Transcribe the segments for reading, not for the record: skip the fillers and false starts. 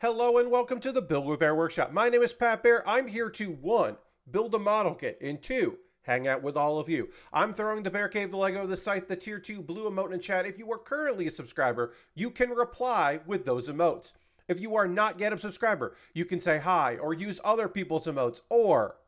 Hello and welcome to the Build With Baer Workshop. My name is Pat Bear. I'm here to 1. Build a model kit, and 2. Hang out with all of you. I'm throwing the Bear Cave, the Lego, the site, the tier 2 blue emote in chat. If you are currently a subscriber, you can reply with those emotes. If you are not yet a subscriber, you can say hi or use other people's emotes, or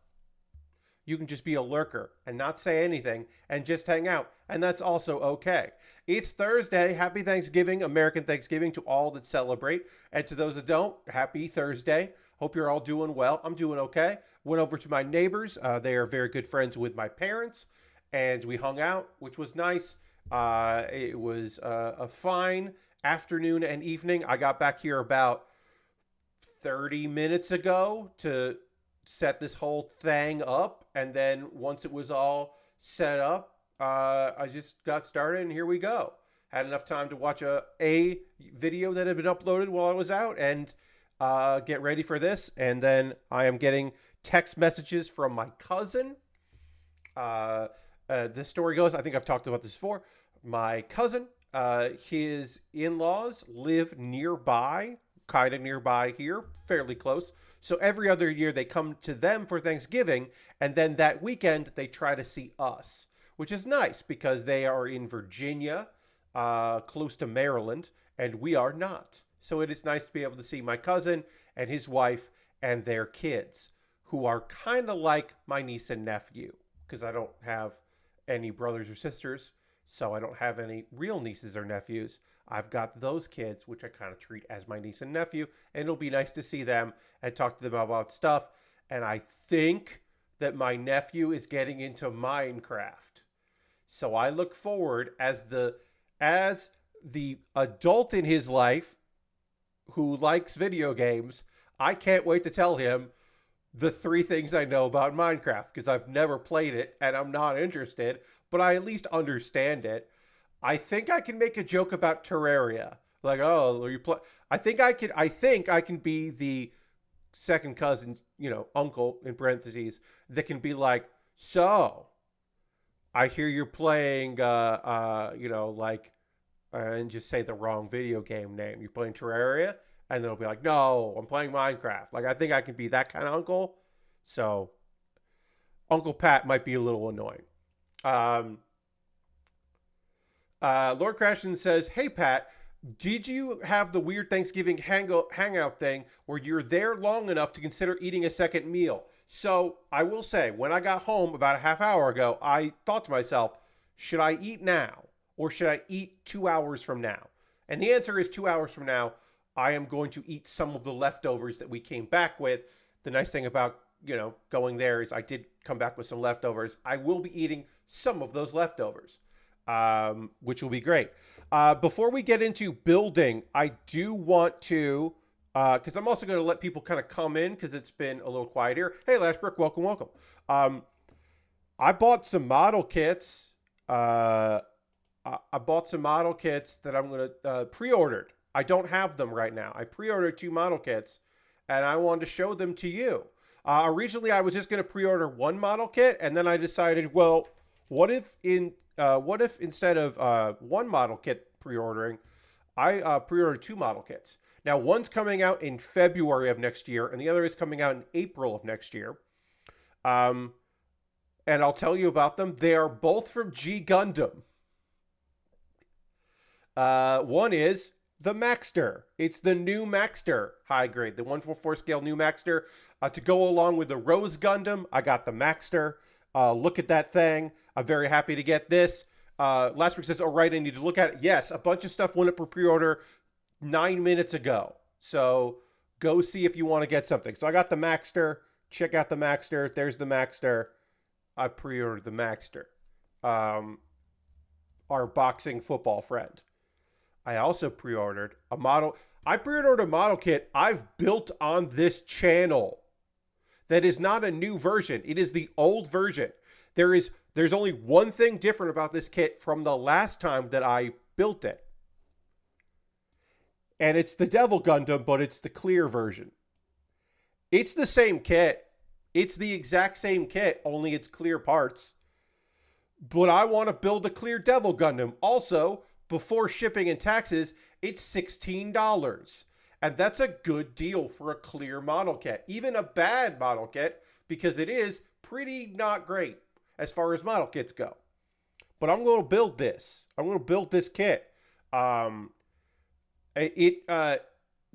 you can just be a lurker and not say anything and just hang out, and that's also okay. It's Thursday. Happy Thanksgiving, American Thanksgiving to all that celebrate, and to those that don't, happy Thursday. Hope you're all doing well. I'm doing okay. Went over to my neighbors. They are very good friends with my parents, and we hung out, which was nice. It was a fine afternoon and evening. I got back here about 30 minutes ago to set this whole thing up, and then once it was all set up, I just got started, and here we go. Had enough time to watch a video that had been uploaded while I was out and get ready for this, and then I am getting text messages from my cousin. This story goes, I think I've talked about this before. My cousin, his in-laws live nearby, kind of nearby here, fairly close. So every other year they come to them for Thanksgiving, and then that weekend they try to see us, which is nice because they are in Virginia, close to Maryland, and we are not. So it is nice to be able to see my cousin and his wife and their kids, who are kind of like my niece and nephew, because I don't have any brothers or sisters, so I don't have any real nieces or nephews. I've got those kids, which I kind of treat as my niece and nephew, and it'll be nice to see them and talk to them about stuff. And I think that my nephew is getting into Minecraft. So I look forward, as the adult in his life who likes video games, I can't wait to tell him the 3 things I know about Minecraft, because I've never played it and I'm not interested, but I at least understand it. I think I can make a joke about Terraria. Like, oh, you play? I think I can be the second cousin, uncle in parentheses, that can be like, so I hear you're playing, and just say the wrong video game name. You're playing Terraria, and they'll be like, no, I'm playing Minecraft. Like, I think I can be that kind of uncle. So Uncle Pat might be a little annoying. Lord Crashton says, hey, Pat, did you have the weird Thanksgiving hangout thing where you're there long enough to consider eating a second meal? So I will say, when I got home about a half hour ago, I thought to myself, should I eat now or should I eat 2 hours from now? And the answer is 2 hours from now. I am going to eat some of the leftovers that we came back with. The nice thing about, going there is I did come back with some leftovers. I will be eating some of those leftovers, which will be great. Before we get into building, I do want to, because I'm also going to let people kind of come in because it's been a little quiet here. Hey, Lashbrook, welcome. I bought some model kits. I bought some model kits that I'm going to pre-ordered. I don't have them right now. I pre-ordered 2 model kits, and I wanted to show them to you. Originally, I was just going to pre-order 1 model kit, and then I decided, well, what if instead of 1 model kit pre-ordering, I pre-ordered 2 model kits. Now, one's coming out in February of next year, and the other is coming out in April of next year. And I'll tell you about them. They are both from G Gundam. One is the Maxter. It's the new Maxter high grade, the 1/4 scale new Maxter. To go along with the Rose Gundam, I got the Maxter. Look at that thing. I'm very happy to get this. Last week says, all right, I need to look at it. Yes, a bunch of stuff went up for pre-order 9 minutes ago. So go see if you want to get something. So I got the Maxter. Check out the Maxter. There's the Maxter. I pre-ordered the Maxter. Our boxing football friend. I also pre-ordered a model. I pre-ordered a model kit I've built on this channel. That is not a new version. It is the old version. There's only one thing different about this kit from the last time that I built it. And it's the Devil Gundam, but it's the clear version. It's the same kit. It's the exact same kit, only it's clear parts. But I want to build a clear Devil Gundam. Also, before shipping and taxes, it's $16. And that's a good deal for a clear model kit. Even a bad model kit, because it is pretty not great as far as model kits go. But I'm going to build this. I'm going to build this kit. The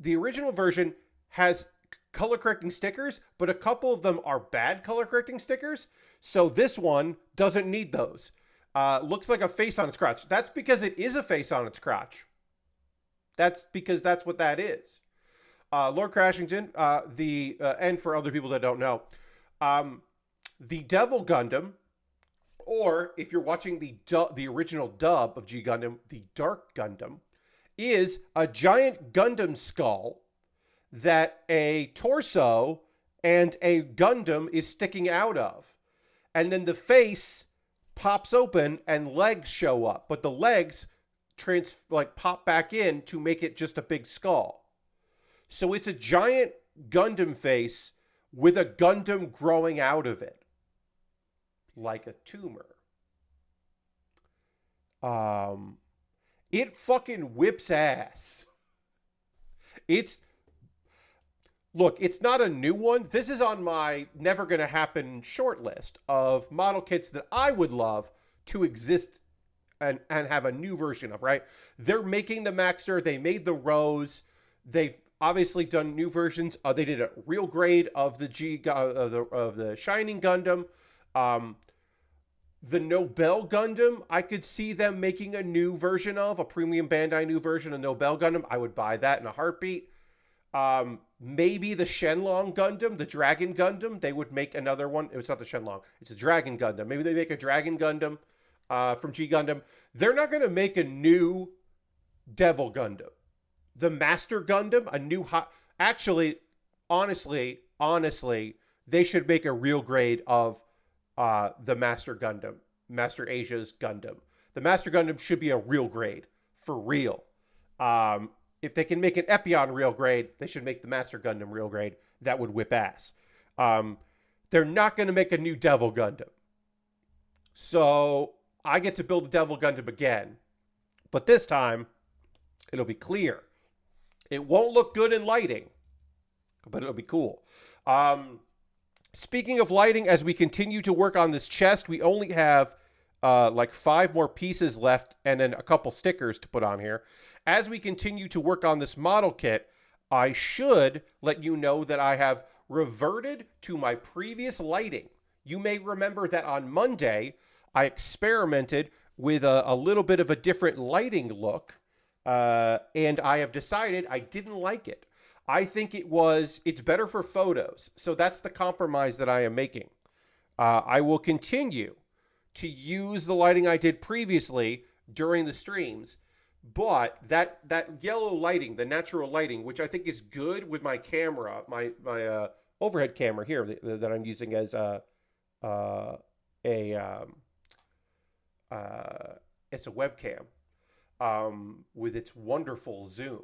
original version has color correcting stickers, but a couple of them are bad color correcting stickers. So this one doesn't need those. Looks like a face on its crotch. That's because it is a face on its crotch. That's because that's what that is. Lord Crashington, and for other people that don't know, the Devil Gundam, or if you're watching the original dub of G Gundam, the Dark Gundam, is a giant Gundam skull that a torso and a Gundam is sticking out of. And then the face pops open and legs show up, but the legs pop back in to make it just a big skull. So it's a giant Gundam face with a Gundam growing out of it, like a tumor. It fucking whips ass. Look, it's not a new one. This is on my never gonna happen short list of model kits that I would love to exist and have a new version of, right? They're making the Maxter. They made the Rose. They've obviously done new versions. They did a real grade of the of the Shining Gundam. The Nobel Gundam, I could see them making a new version of, a premium Bandai new version of Nobel Gundam. I would buy that in a heartbeat. Maybe the Shenlong Gundam, the Dragon Gundam, they would make another one. It's not the Shenlong, it's a Dragon Gundam. Maybe they make a Dragon Gundam from G Gundam. They're not going to make a new Devil Gundam. The Master Gundam, a new actually, honestly, they should make a real grade of the Master Gundam, Master Asia's Gundam. The Master Gundam should be a real grade, for real. If they can make an Epyon real grade, they should make the Master Gundam real grade. That would whip ass. They're not going to make a new Devil Gundam. So I get to build a Devil Gundam again. But this time, it'll be clear. It won't look good in lighting, but it'll be cool. Speaking of lighting, as we continue to work on this chest, we only have like 5 more pieces left and then a couple stickers to put on here. As we continue to work on this model kit, I should let you know that I have reverted to my previous lighting. You may remember that on Monday, I experimented with a little bit of a different lighting look, and I have decided I didn't like it. I think it's better for photos. So that's the compromise that I am making. I will continue to use the lighting I did previously during the streams, but that yellow lighting, the natural lighting, which I think is good with my camera, my overhead camera here that I'm using as it's a webcam with its wonderful zoom.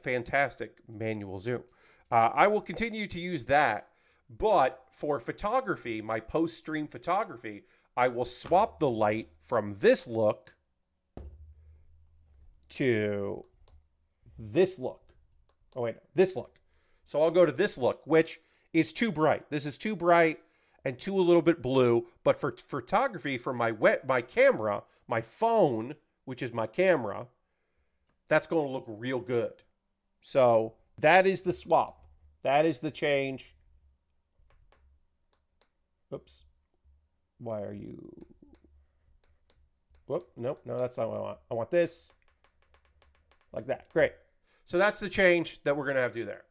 Fantastic manual zoom. I will continue to use that, but for photography, my post-stream photography, I will swap the light from this look to this look. Oh wait, this look. So I'll go to this look, which is too bright. This is too bright and too a little bit blue, but for photography, for my camera, my phone, which is my camera, that's going to look real good. So that is the swap. That is the change. Oops. Why are you... Whoop. Nope. No, that's not what I want. I want this. Like that. Great. So that's the change that we're going to have to do there.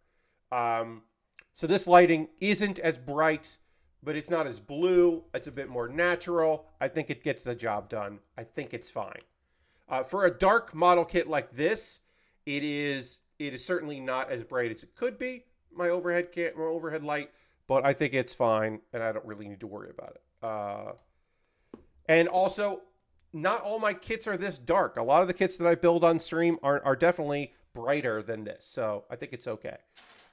So this lighting isn't as bright, but it's not as blue. It's a bit more natural. I think it gets the job done. I think it's fine. For a dark model kit like this, it is certainly not as bright as it could be, my overhead light, but I think it's fine, and I don't really need to worry about it. And also, not all my kits are this dark. A lot of the kits that I build on stream are definitely brighter than this, so I think it's okay.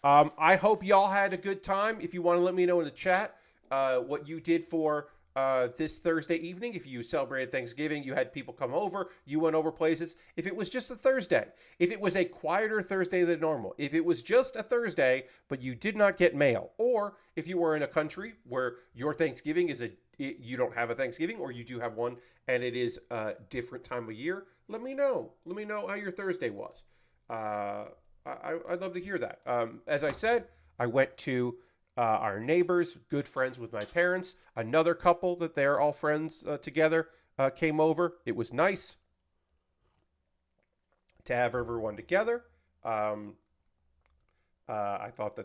I hope y'all had a good time. If you want to let me know in the chat what you did for this Thursday evening. If you celebrated Thanksgiving, you had people come over, you went over places. If it was just a Thursday, if it was a quieter Thursday than normal, if it was just a Thursday, but you did not get mail, or if you were in a country where your Thanksgiving is you don't have a Thanksgiving, or you do have one and it is a different time of year, let me know. Let me know how your Thursday was. I'd love to hear that. As I said, I went to our neighbors, good friends with my parents. Another couple that they're all friends together came over. It was nice to have everyone together. I thought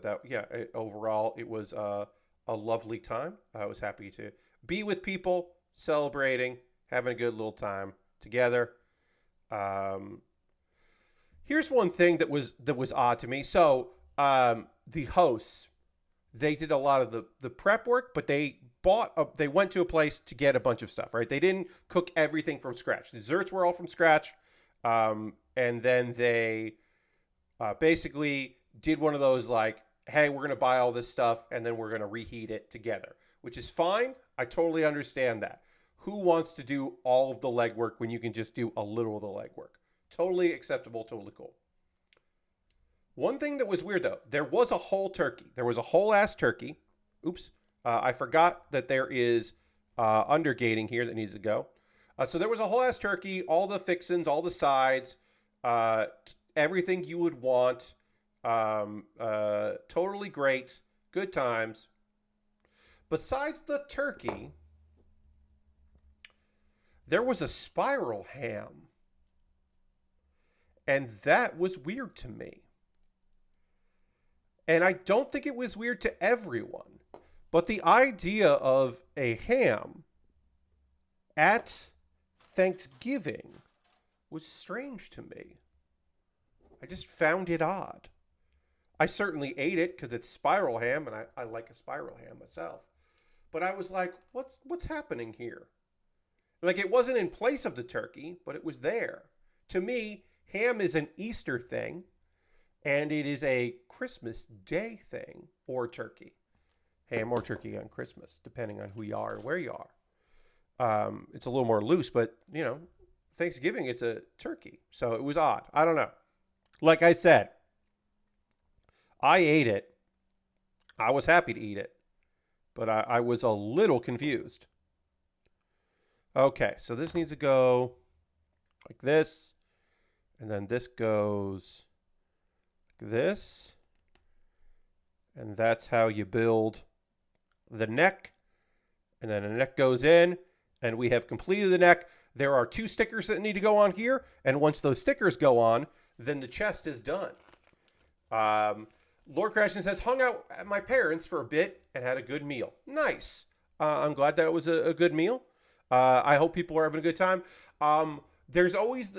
overall it was a lovely time. I was happy to be with people, celebrating, having a good little time together. Here's one thing that was odd to me. So the hosts, they did a lot of the prep work, but they went to a place to get a bunch of stuff, right? They didn't cook everything from scratch. The desserts were all from scratch. And then they basically did one of those like, hey, we're going to buy all this stuff and then we're going to reheat it together, which is fine. I totally understand that. Who wants to do all of the legwork when you can just do a little of the legwork? Totally acceptable, totally cool. One thing that was weird, though, there was a whole turkey. There was a whole ass turkey. Oops. I forgot that there is undergating here that needs to go. So there was a whole ass turkey, all the fixins, all the sides, everything you would want. Totally great. Good times. Besides the turkey, there was a spiral ham. And that was weird to me. And I don't think it was weird to everyone. But the idea of a ham at Thanksgiving was strange to me. I just found it odd. I certainly ate it because it's spiral ham, and I like a spiral ham myself. But I was like, what's happening here? Like, it wasn't in place of the turkey, but it was there. To me, ham is an Easter thing. And it is a Christmas Day thing, or turkey. Ham or turkey on Christmas, depending on who you are and where you are. It's a little more loose, but, Thanksgiving, it's a turkey. So it was odd. I don't know. Like I said, I ate it. I was happy to eat it. But I was a little confused. Okay, so this needs to go like this. And then this goes this, and that's how you build the neck. And then the neck goes in, and we have completed the neck. There are 2 stickers that need to go on here, and once those stickers go on, then the chest is done. Lord Crashton says, hung out at my parents for a bit and had a good meal. Nice. I'm glad that it was a good meal. I hope people are having a good time. There's always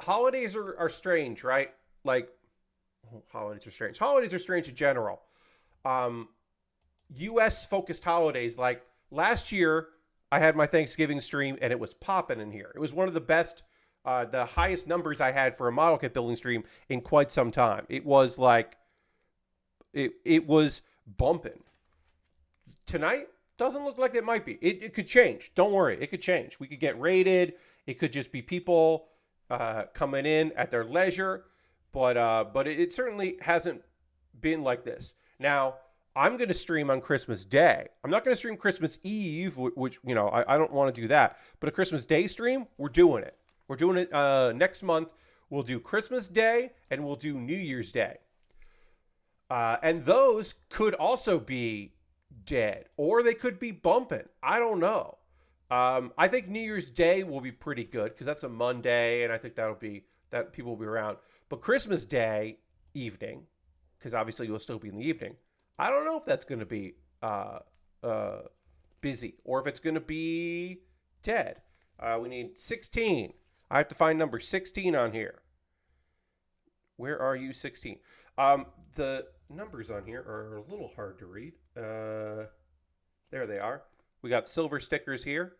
holidays are strange, right? Like, holidays are strange. Holidays are strange in general. U.S. focused holidays. Like last year, I had my Thanksgiving stream and it was popping in here. It was one of the best, the highest numbers I had for a model kit building stream in quite some time. It was like, it was bumping. Tonight doesn't look like it might be. It could change. Don't worry. It could change. We could get raided. It could just be people coming in at their leisure. But it certainly hasn't been like this. Now, I'm going to stream on Christmas Day. I'm not going to stream Christmas Eve, which, I don't want to do that. But a Christmas Day stream, we're doing it. We're doing it next month. We'll do Christmas Day and we'll do New Year's Day. And those could also be dead or they could be bumping. I don't know. I think New Year's Day will be pretty good because that's a Monday and I think that people will be around. But Christmas Day evening, because obviously you'll still be in the evening, I don't know if that's going to be busy or if it's going to be dead. We need 16. I have to find number 16 on here. Where are you, 16? The numbers on here are a little hard to read. There they are. We got silver stickers here.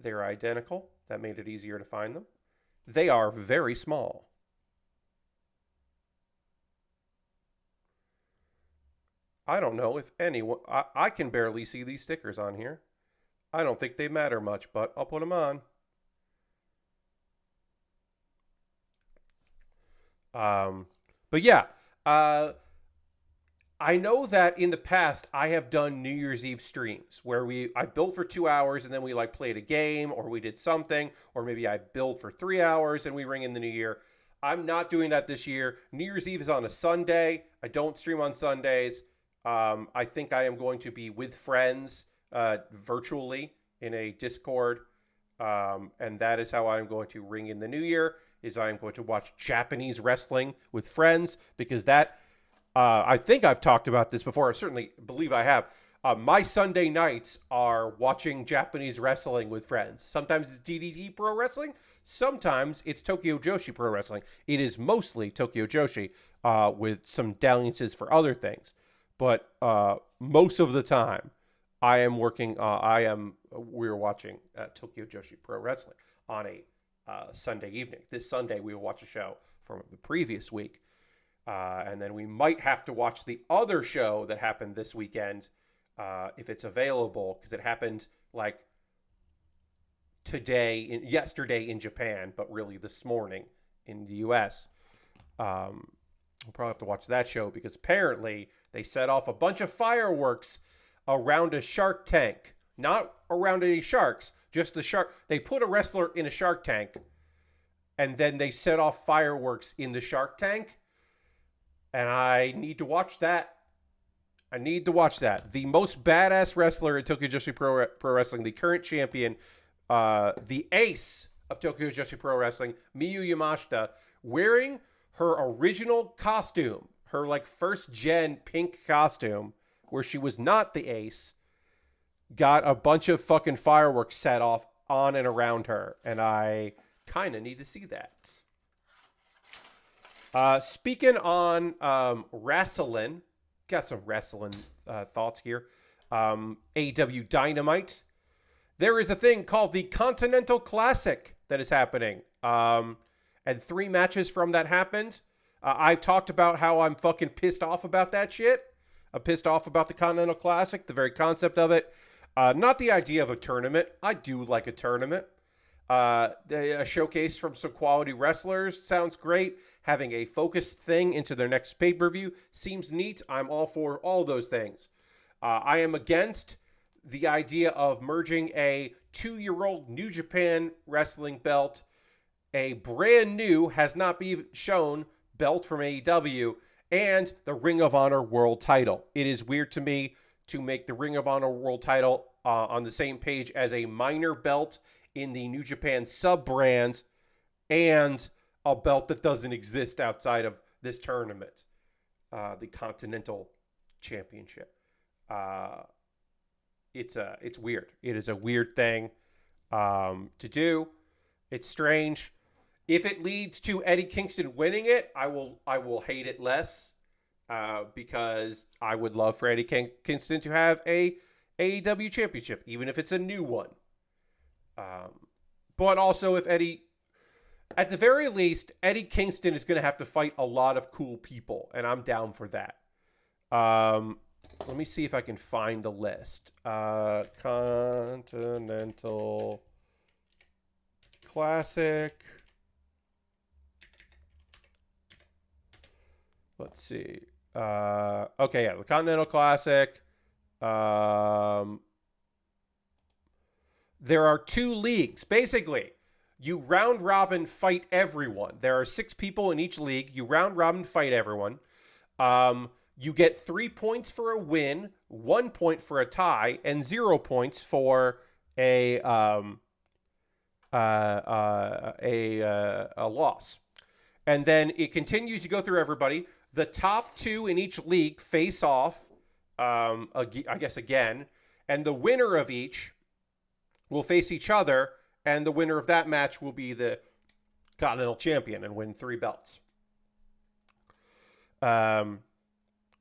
They're identical. That made it easier to find them. They are very small. I don't know if anyone. I can barely see these stickers on here. I don't think they matter much, but I'll put them on. But yeah, uh, I know that in the past I have done New Year's Eve streams where I built for 2 hours and then we like played a game or we did something, or maybe I build for 3 hours and we ring in the new year. I'm not doing that this year. New Year's Eve is on a Sunday. I don't stream on Sundays. I think I am going to be with friends virtually in a Discord, and that is how I'm going to ring in the new year. Is I am going to watch Japanese wrestling with friends because that I think I've talked about this before. I certainly believe I have. My Sunday nights are watching Japanese wrestling with friends. Sometimes it's DDT Pro Wrestling. Sometimes it's Tokyo Joshi Pro Wrestling. It is mostly Tokyo Joshi with some dalliances for other things. But most of the time, we're watching Tokyo Joshi Pro Wrestling on a Sunday evening. This Sunday, we will watch a show from the previous week. And then we might have to watch the other show that happened this weekend if it's available, because it happened like yesterday in Japan, but really this morning in the U.S. We'll probably have to watch that show because apparently they set off a bunch of fireworks around a shark tank. Not around any sharks, just the shark. They put a wrestler in a shark tank, and then they set off fireworks in the shark tank. And I need to watch that. The most badass wrestler in Tokyo Joshi Pro Wrestling, the current champion, the ace of Tokyo Joshi Pro Wrestling, Miyu Yamashita, wearing her original costume, her like first gen pink costume, where she was not the ace, got a bunch of fucking fireworks set off on and around her. And I kind of need to see that. Speaking on wrestling, got some wrestling thoughts here. AEW Dynamite. There is a thing called the Continental Classic that is happening. And 3 matches from that happened. I've talked about how I'm fucking pissed off about that shit. I'm pissed off about the Continental Classic, the very concept of it. Not the idea of a tournament. I do like a tournament. A showcase from some quality wrestlers sounds great. Having a focused thing into their next pay-per-view seems neat. I'm all for all those things. I am against the idea of merging a 2-year-old New Japan wrestling belt, a brand new, has not been shown belt from AEW, and the Ring of Honor World title. It is weird to me to make the Ring of Honor World title on the same page as a minor belt in the New Japan sub-brand and a belt that doesn't exist outside of this tournament, the Continental Championship. It's weird. It is a weird thing to do. It's strange. If it leads to Eddie Kingston winning it, I will hate it less because I would love for Eddie Kingston to have a AEW championship, even if it's a new one. But also, if at the very least, Eddie Kingston is going to have to fight a lot of cool people, and I'm down for that. Let me see if I can find the list. Continental Classic. Let's see. Okay, yeah, the Continental Classic. There are 2 leagues. Basically, you round robin fight everyone. There are 6 people in each league. You round robin fight everyone. You get 3 points for a win, 1 point for a tie, and 0 points for a loss. And then it continues to go through everybody. The top 2 in each league face off, I guess again, and the winner of each will face each other, and the winner of that match will be the Continental Champion and win 3 belts.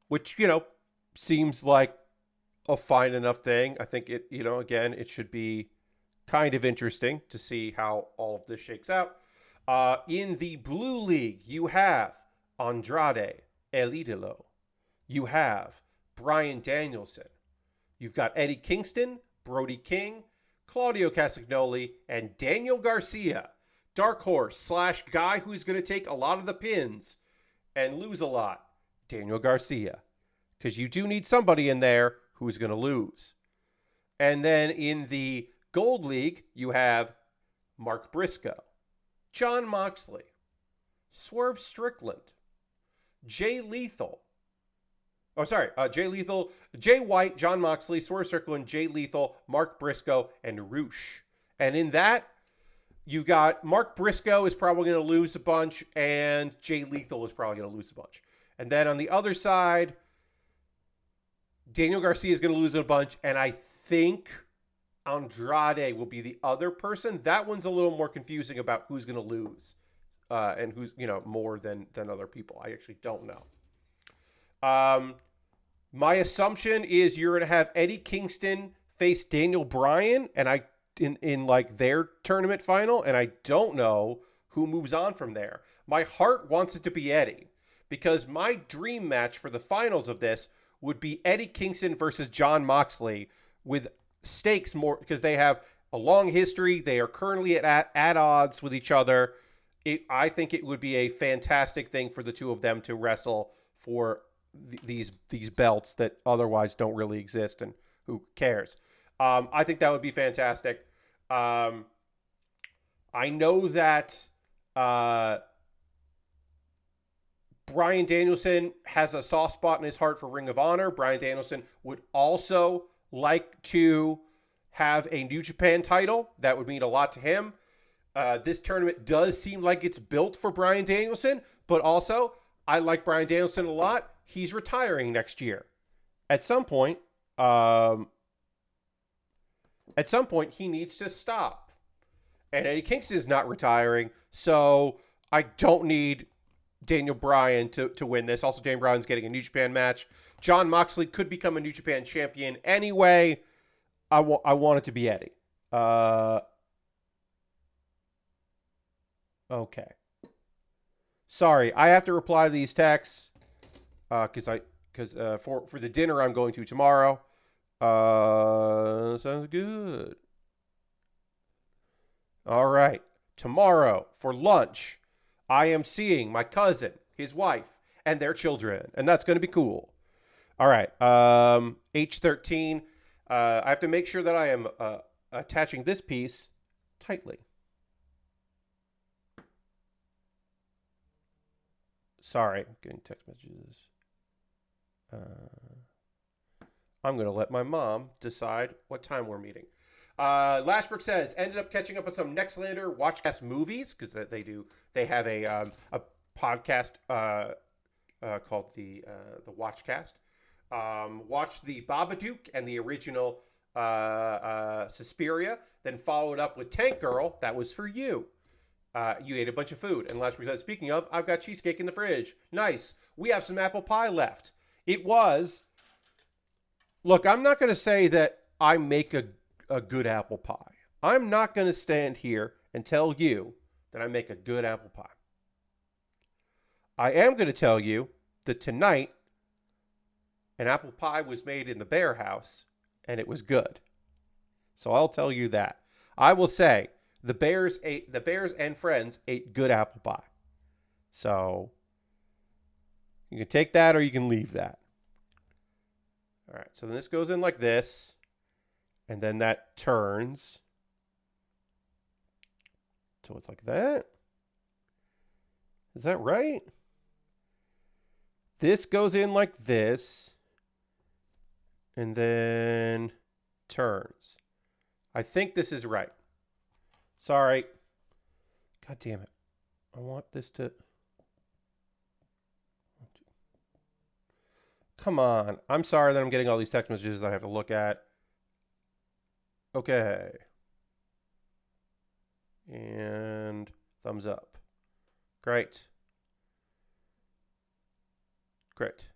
Which, seems like a fine enough thing. I think it, again, it should be kind of interesting to see how all of this shakes out. In the Blue League, you have Andrade El Idolo. You have Bryan Danielson. You've got Eddie Kingston, Brody King, Claudio Castagnoli, and Daniel Garcia. Dark horse / guy who's going to take a lot of the pins and lose a lot. Daniel Garcia. Because you do need somebody in there who's going to lose. And then in the Gold League, you have Mark Briscoe, Jon Moxley, Swerve Strickland, Jay Lethal. Oh, sorry. Jay Lethal, Jay White, Jon Moxley, Swerve Strickland, Jay Lethal, Mark Briscoe, and Roosh. And in that, you got Mark Briscoe is probably going to lose a bunch, and Jay Lethal is probably going to lose a bunch. And then on the other side, Daniel Garcia is going to lose a bunch, and I think Andrade will be the other person. That one's a little more confusing about who's going to lose and who's, more than other people. I actually don't know. My assumption is you're going to have Eddie Kingston face Daniel Bryan and in like their tournament final, and I don't know who moves on from there. My heart wants it to be Eddie, because my dream match for the finals of this would be Eddie Kingston versus Jon Moxley, with stakes more because they have a long history. They are currently at odds with each other. I think it would be a fantastic thing for the two of them to wrestle for these belts that otherwise don't really exist, and who cares? I think that would be fantastic. I know that Bryan Danielson has a soft spot in his heart for Ring of Honor. Bryan Danielson would also like to have a New Japan title. That would mean a lot to him. This tournament does seem like it's built for Bryan Danielson, but also I like Bryan Danielson a lot. He's retiring next year. At some point, he needs to stop. And Eddie Kingston is not retiring, so I don't need Daniel Bryan to win this. Also, Daniel Bryan's getting a New Japan match. Jon Moxley could become a New Japan champion anyway. I want it to be Eddie. Okay. Sorry, I have to reply to these texts because for the dinner I'm going to tomorrow. Sounds good. All right. Tomorrow for lunch, I am seeing my cousin, his wife, and their children, and that's going to be cool. All right. H13. I have to make sure that I am attaching this piece tightly. Sorry, I'm getting text messages. I'm going to let my mom decide what time we're meeting. Lashbrook says, ended up catching up on some Nextlander Watchcast movies, because they have a podcast called the Watchcast. Watched the Babadook and the original Suspiria, then followed up with Tank Girl. That was for you. You ate a bunch of food. And Lashbrook said, speaking of, I've got cheesecake in the fridge. Nice. We have some apple pie left. It was... Look, I'm not going to say that I make a good apple pie. I'm not going to stand here and tell you that I make a good apple pie. I am going to tell you that tonight an apple pie was made in the Bear House and it was good. So I'll tell you that. I will say the Bears and friends ate good apple pie. So you can take that or you can leave that. All right, so then this goes in like this, and then that turns. So it's like that. Is that right? This goes in like this, and then turns. I think this is right. Sorry. God damn it. I want this to... Come on. I'm sorry that I'm getting all these text messages that I have to look at. Okay. And thumbs up. Great. Great.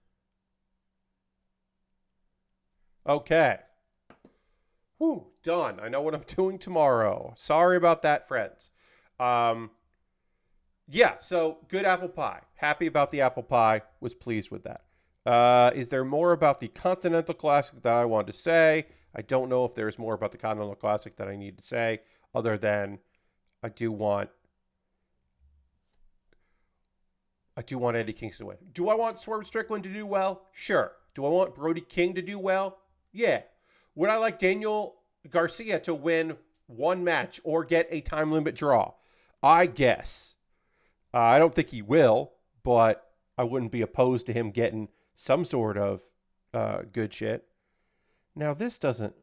Okay. Whew, done. I know what I'm doing tomorrow. Sorry about that, friends. Yeah, so good apple pie. Happy about the apple pie. Was pleased with that. Is there more about the Continental Classic that I want to say? I don't know if there's more about the Continental Classic that I need to say, other than I do want Eddie Kingston to win. Do I want Swerve Strickland to do well? Sure. Do I want Brody King to do well? Yeah. Would I like Daniel Garcia to win one match or get a time limit draw? I guess. I don't think he will, but I wouldn't be opposed to him getting some sort of good shit. Now this doesn't.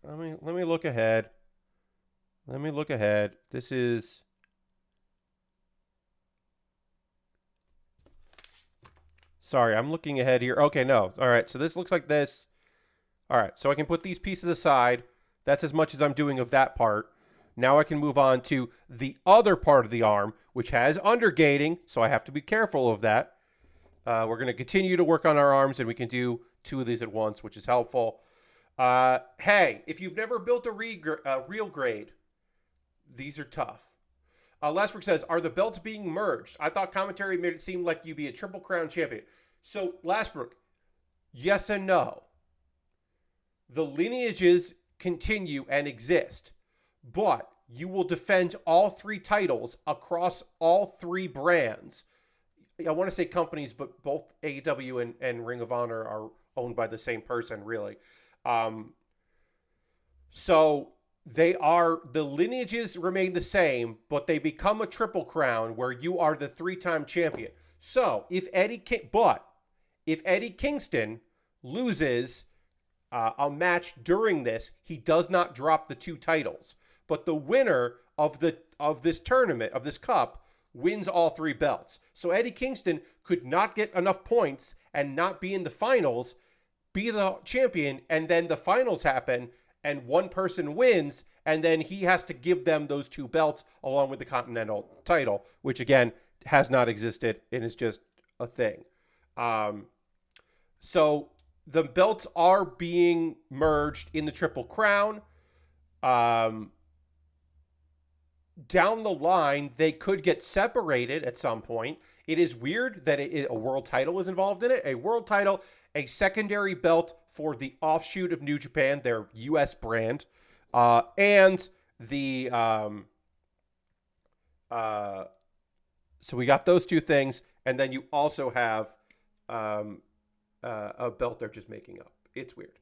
Let me look ahead. This is. Sorry, I'm looking ahead here. Okay, no. All right, so this looks like this. All right, so I can put these pieces aside. That's as much as I'm doing of that part. Now I can move on to the other part of the arm, which has undergating, so I have to be careful of that. We're going to continue to work on our arms, and we can do 2 of these at once, which is helpful. Hey, if you've never built a real grade, these are tough. Lastbrook says, are the belts being merged? I thought commentary made it seem like you'd be a Triple Crown champion. So, Lastbrook, yes and no. The lineages continue and exist, but you will defend all 3 titles across all 3 brands. I want to say companies, but both AEW and Ring of Honor are owned by the same person, really. So the lineages remain the same, but they become a Triple Crown where you are the 3-time champion. So if Eddie Kingston loses a match during this, he does not drop the 2 titles. But the winner of this tournament, of this cup, wins all 3 belts. So Eddie Kingston could not get enough points and not be in the finals, be the champion, and then the finals happen, and one person wins, and then he has to give them those 2 belts along with the Continental title, which, again, has not existed and is just a thing. So the belts are being merged in the Triple Crown. Down the line, they could get separated at some point. It is weird that a world title is involved in it. A world title, a secondary belt for the offshoot of New Japan, their U.S. brand, and the so we got those 2 things, and then you also have a belt they're just making up. It's weird.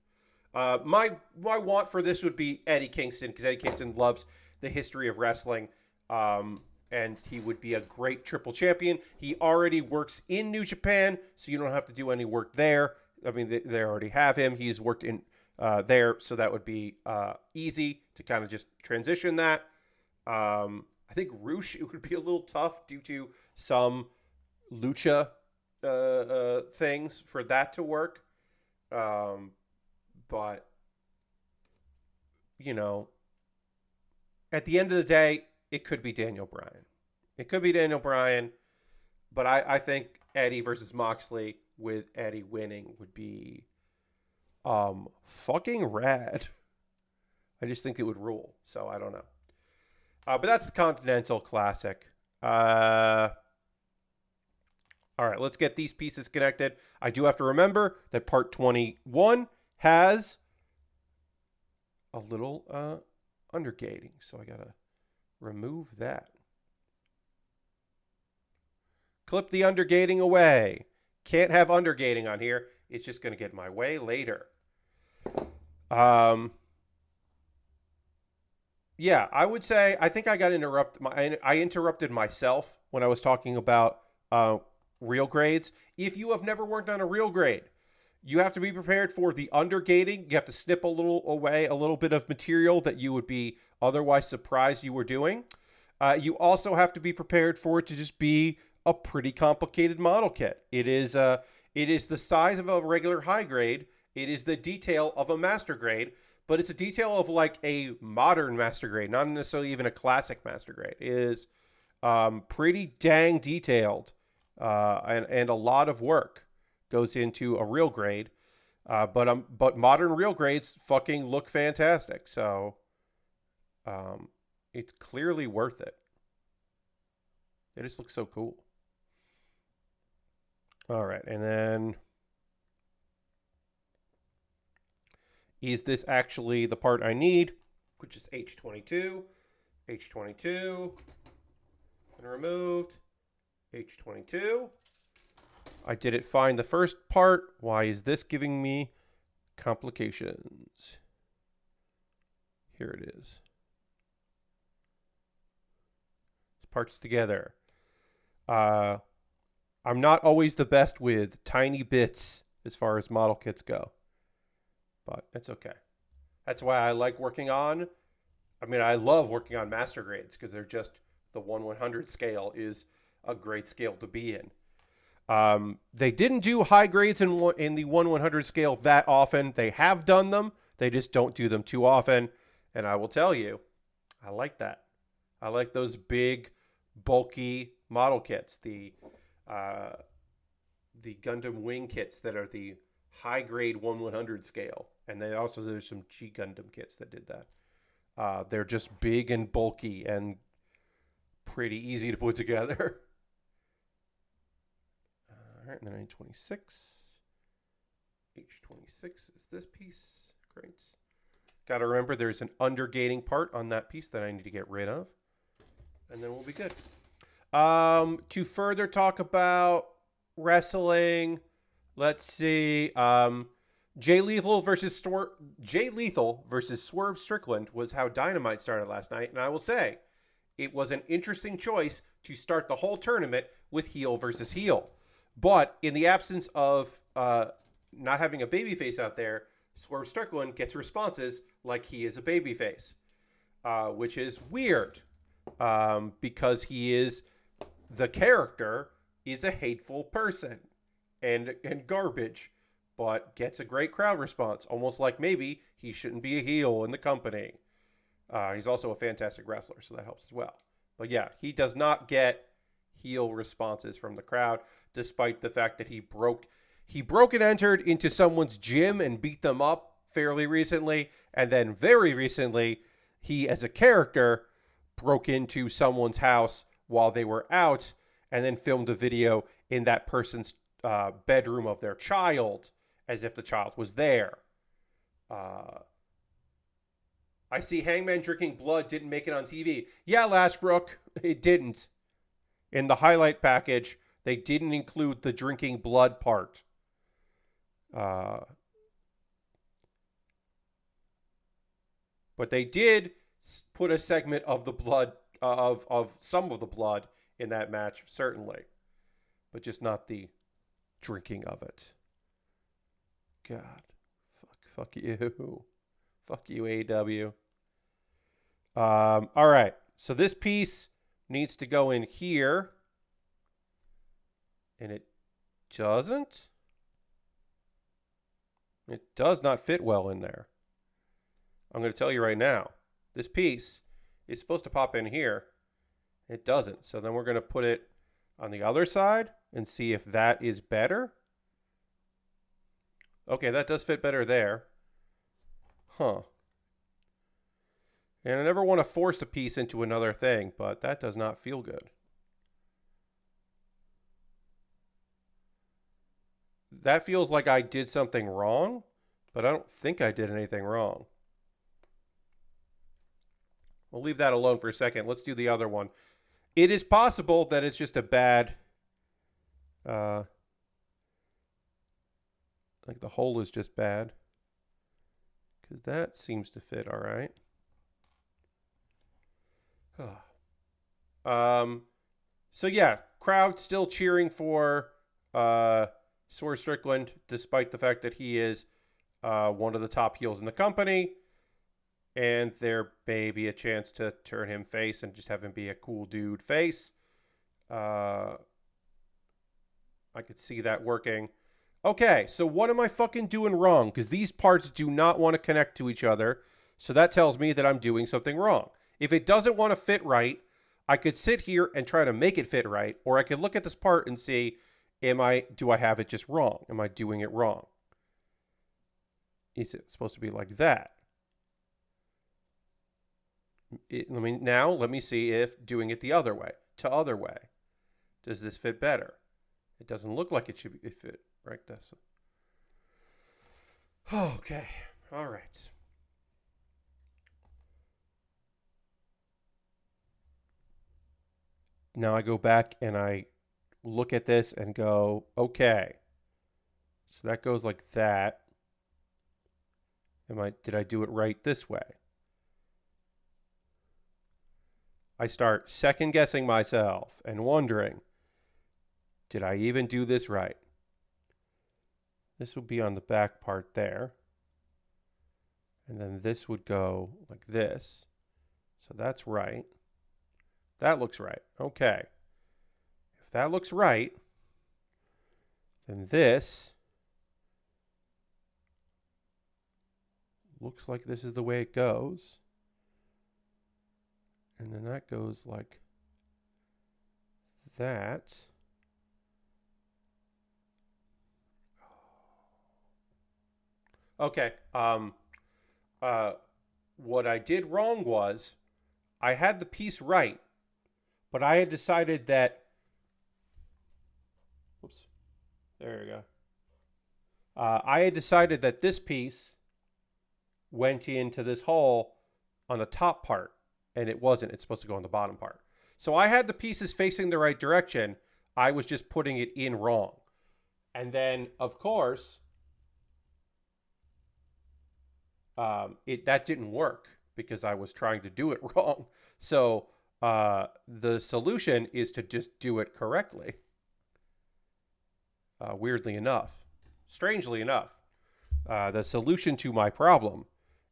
My want for this would be Eddie Kingston, because Eddie Kingston loves the history of wrestling, and he would be a great triple champion. He already works in New Japan, so you don't have to do any work there. I mean, they already have him. He's worked in there, so that would be easy to kind of just transition that. I think Roosh, it would be a little tough due to some lucha things for that to work. But, you know, at the end of the day, it could be Daniel Bryan. But I think Eddie versus Moxley with Eddie winning would be fucking rad. I just think it would rule. So I don't know. But that's the Continental Classic. All right, let's get these pieces connected. I do have to remember that part 21 has a little undergating, so I gotta remove that. Clip the undergating away. Can't have undergating on here. It's just gonna get in my way later. Yeah, I would say I think I got interrupted. I interrupted myself when I was talking about real grades. If you have never worked on a real grade, you have to be prepared for the undergating. You have to snip a little bit of material that you would be otherwise surprised you were doing. You also have to be prepared for it to just be a pretty complicated model kit. It is the size of a regular high grade. It is the detail of a master grade, but it's a detail of like a modern master grade, not necessarily even a classic master grade. It is pretty dang detailed, and a lot of work goes into a real grade. But modern real grades fucking look fantastic. So it's clearly worth it. They just look so cool. All right, and then is this actually the part I need? Which is H22, H22, and removed, H22. I did it fine the first part. Why is this giving me complications? Here it is. Parts together. I'm not always the best with tiny bits as far as model kits go, but it's okay. That's why I like working on. I love working on master grades because they're just the 1/100 scale is a great scale to be in. They didn't do high grades in the 1/100 scale that often. They have done them. They just don't do them too often. And I will tell you, I like that. I like those big, bulky model kits. The Gundam wing kits that are the high grade 1/100 scale. And then also there's some G Gundam kits that did that. They're just big and bulky and pretty easy to put together. All right, and then H26. H26 is this piece. Great. Got to remember there's an undergating part on that piece that I need to get rid of. And then we'll be good. To further talk about wrestling, let's see. Jay Lethal versus Swerve Strickland was how Dynamite started last night. And I will say, it was an interesting choice to start the whole tournament with heel versus heel. But in the absence of not having a babyface out there, Swerve Strickland gets responses like he is a babyface, which is weird because he is the character is a hateful person and garbage, but gets a great crowd response, almost like maybe he shouldn't be a heel in the company. He's also a fantastic wrestler, so that helps as well. But yeah, he does not get heel responses from the crowd, despite the fact that he broke and entered into someone's gym and beat them up fairly recently, and then very recently, he as a character broke into someone's house while they were out, and then filmed a video in that person's bedroom of their child, as if the child was there. I see Hangman drinking blood didn't make it on TV. Yeah, Lashbrook, it didn't. In the highlight package, they didn't include the drinking blood part. But they did put a segment of the blood, of some of the blood in that match, certainly. But just not the drinking of it. God. Fuck you. Fuck you, AEW. All right. So this piece needs to go in here. And it doesn't. It does not fit well in there. I'm going to tell you right now. This piece is supposed to pop in here. It doesn't. So then we're going to put it on the other side and see if that is better. Okay, that does fit better there. Huh. And I never want to force a piece into another thing, but that does not feel good. That feels like I did something wrong, but I don't think I did anything wrong. We'll leave that alone for a second. Let's do the other one. It is possible that it's just a bad... like the hole is just bad. Because that seems to fit all right. So yeah, crowd still cheering for Swerve Strickland, despite the fact that he is one of the top heels in the company. And there may be a chance to turn him face and just have him be a cool dude face. I could see that working. Okay, so what am I fucking doing wrong? Because these parts do not want to connect to each other. So that tells me that I'm doing something wrong. If it doesn't want to fit right, I could sit here and try to make it fit right. Or I could look at this part and see, do I have it just wrong? Am I doing it wrong? Is it supposed to be like that? Let me see if doing it the other way. Does this fit better? It doesn't look like it should be if it right this. Okay. All right. Now I go back and I look at this and go, okay. So that goes like that. Did I do it right this way? I start second guessing myself and wondering, did I even do this right? This would be on the back part there. And then this would go like this. So that's right. That looks right. Okay. If that looks right, then this looks like this is the way it goes. And then that goes like that. Okay. What I did wrong was I had the piece right, but I had decided that. Whoops. There you go. I had decided that this piece went into this hole on the top part, and it wasn't. It's supposed to go on the bottom part. So I had the pieces facing the right direction. I was just putting it in wrong. And then, of course, that didn't work because I was trying to do it wrong. So the solution is to just do it correctly. Weirdly enough, strangely enough, the solution to my problem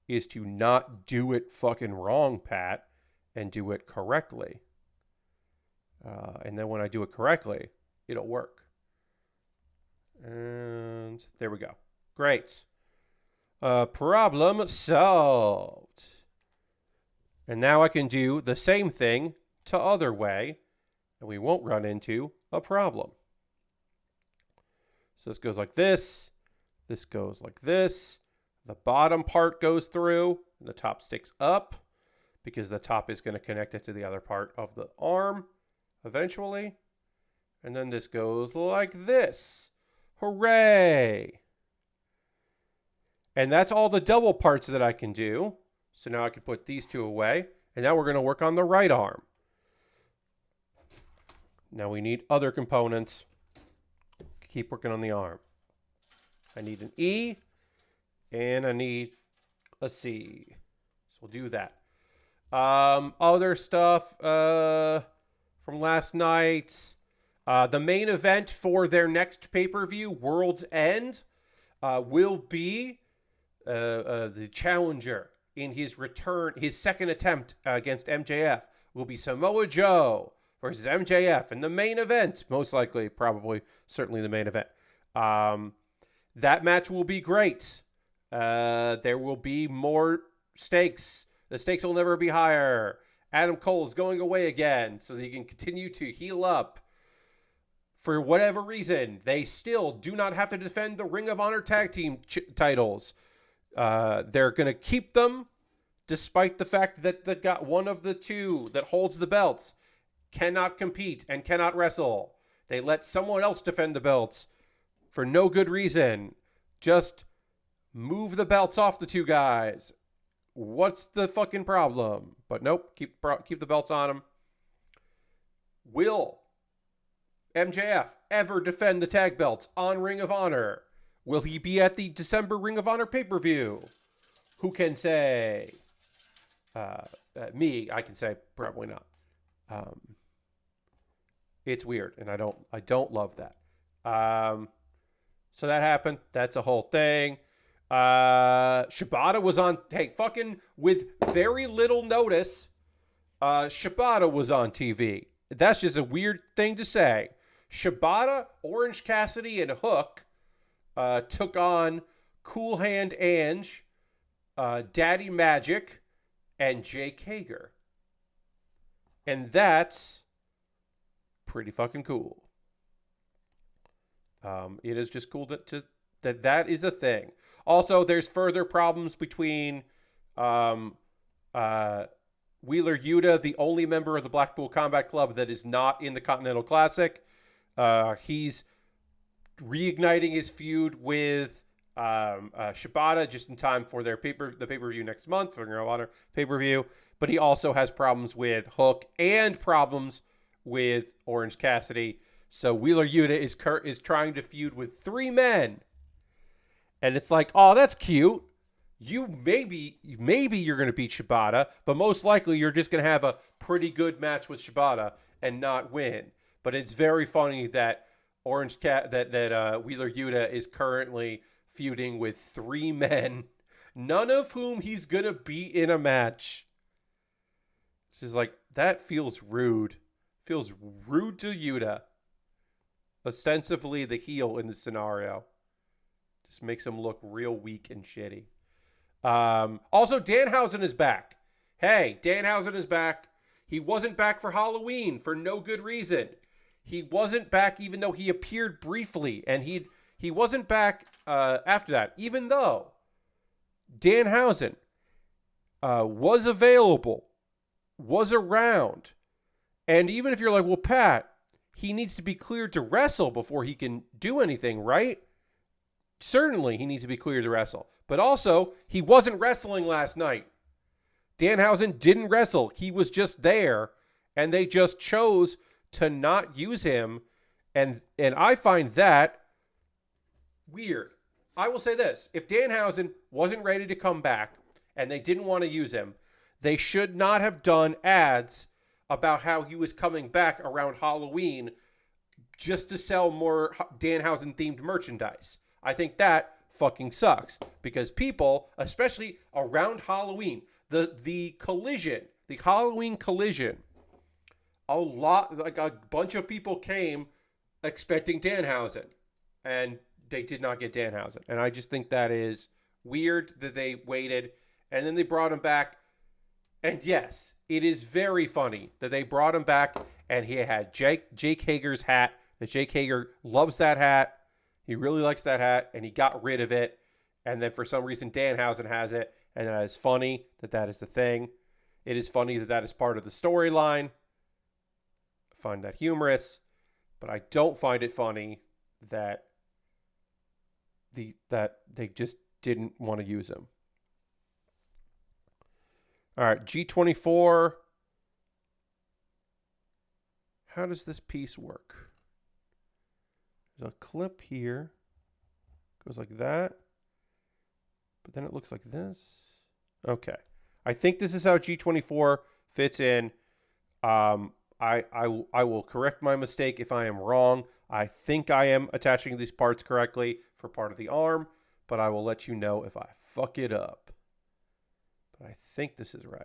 is to not do it fucking wrong, Pat, and do it correctly. And then when I do it correctly, it'll work. And there we go. Great. Problem solved. And now I can do the same thing to other way, and we won't run into a problem. So this goes like this. This goes like this. The bottom part goes through, and the top sticks up because the top is going to connect it to the other part of the arm eventually. And then this goes like this. Hooray! And that's all the double parts that I can do. So now I can put these two away. And now we're going to work on the right arm. Now we need other components. Keep working on the arm. I need an E and I need a C. So we'll do that. Other stuff from last night. The main event for their next pay-per-view, World's End, will be the challenger in his return, his second attempt against MJF will be Samoa Joe versus MJF in the main event, most likely, probably, certainly the main event. That match will be great. There will be more stakes. The stakes will never be higher. Adam Cole is going away again so that he can continue to heal up. For whatever reason, they still do not have to defend the Ring of Honor tag team titles. They're going to keep them despite the fact that one of the two that holds the belts cannot compete and cannot wrestle. They let someone else defend the belts for no good reason. Just move the belts off the two guys. What's the fucking problem? But nope, keep the belts on them. Will MJF ever defend the tag belts on Ring of Honor? Will he be at the December Ring of Honor pay-per-view? Who can say? Me, I can say probably not. It's weird, and I don't love that. So that happened. That's a whole thing. Shibata was on. Hey, fucking with very little notice, Shibata was on TV. That's just a weird thing to say. Shibata, Orange Cassidy, and Hook took on Cool Hand Ange, Daddy Magic, and Jake Hager. And that's pretty fucking cool. It is just cool that is a thing. Also, there's further problems between Wheeler Yuta, the only member of the Blackpool Combat Club that is not in the Continental Classic. He's reigniting his feud with Shibata just in time for the pay-per-view next month, for Ring of Honor pay-per-view. But he also has problems with Hook and problems with Orange Cassidy. So Wheeler Yuta is trying to feud with 3 men. And it's like, oh, that's cute. You maybe you're going to beat Shibata, but most likely you're just going to have a pretty good match with Shibata and not win. But it's very funny that Wheeler Yuta is currently feuding with 3 men, none of whom he's going to beat in a match. This is like, that feels rude. Feels rude to Yuta. Ostensibly the heel in the scenario. Just makes him look real weak and shitty. Also, Danhausen is back. Hey, Danhausen is back. He wasn't back for Halloween for no good reason. He wasn't back even though he appeared briefly. And he wasn't back after that. Even though Danhausen was available, was around. And even if you're like, well, Pat, he needs to be cleared to wrestle before he can do anything, right? Certainly he needs to be cleared to wrestle. But also, he wasn't wrestling last night. Danhausen didn't wrestle. He was just there, and they just chose to not use him. And I find that weird. I will say this. If Danhausen wasn't ready to come back and they didn't want to use him, they should not have done ads about how he was coming back around Halloween just to sell more Danhausen-themed merchandise. I think that fucking sucks because people, especially around Halloween, the Halloween collision, a bunch of people came expecting Danhausen, and they did not get Danhausen. And I just think that is weird that they waited, and then they brought him back. And yes, it is very funny that they brought him back, and he had Jake Hager's hat. That Jake Hager loves that hat. He really likes that hat, and he got rid of it. And then for some reason, Danhausen has it, and that is funny that is the thing. It is funny that is part of the storyline. I find that humorous, but I don't find it funny that they just didn't want to use him. All right, G24. How does this piece work? There's a clip here. Goes like that. But then it looks like this. Okay. I think this is how G24 fits in. I will correct my mistake if I am wrong. I think I am attaching these parts correctly for part of the arm, but I will let you know if I fuck it up. But I think this is right.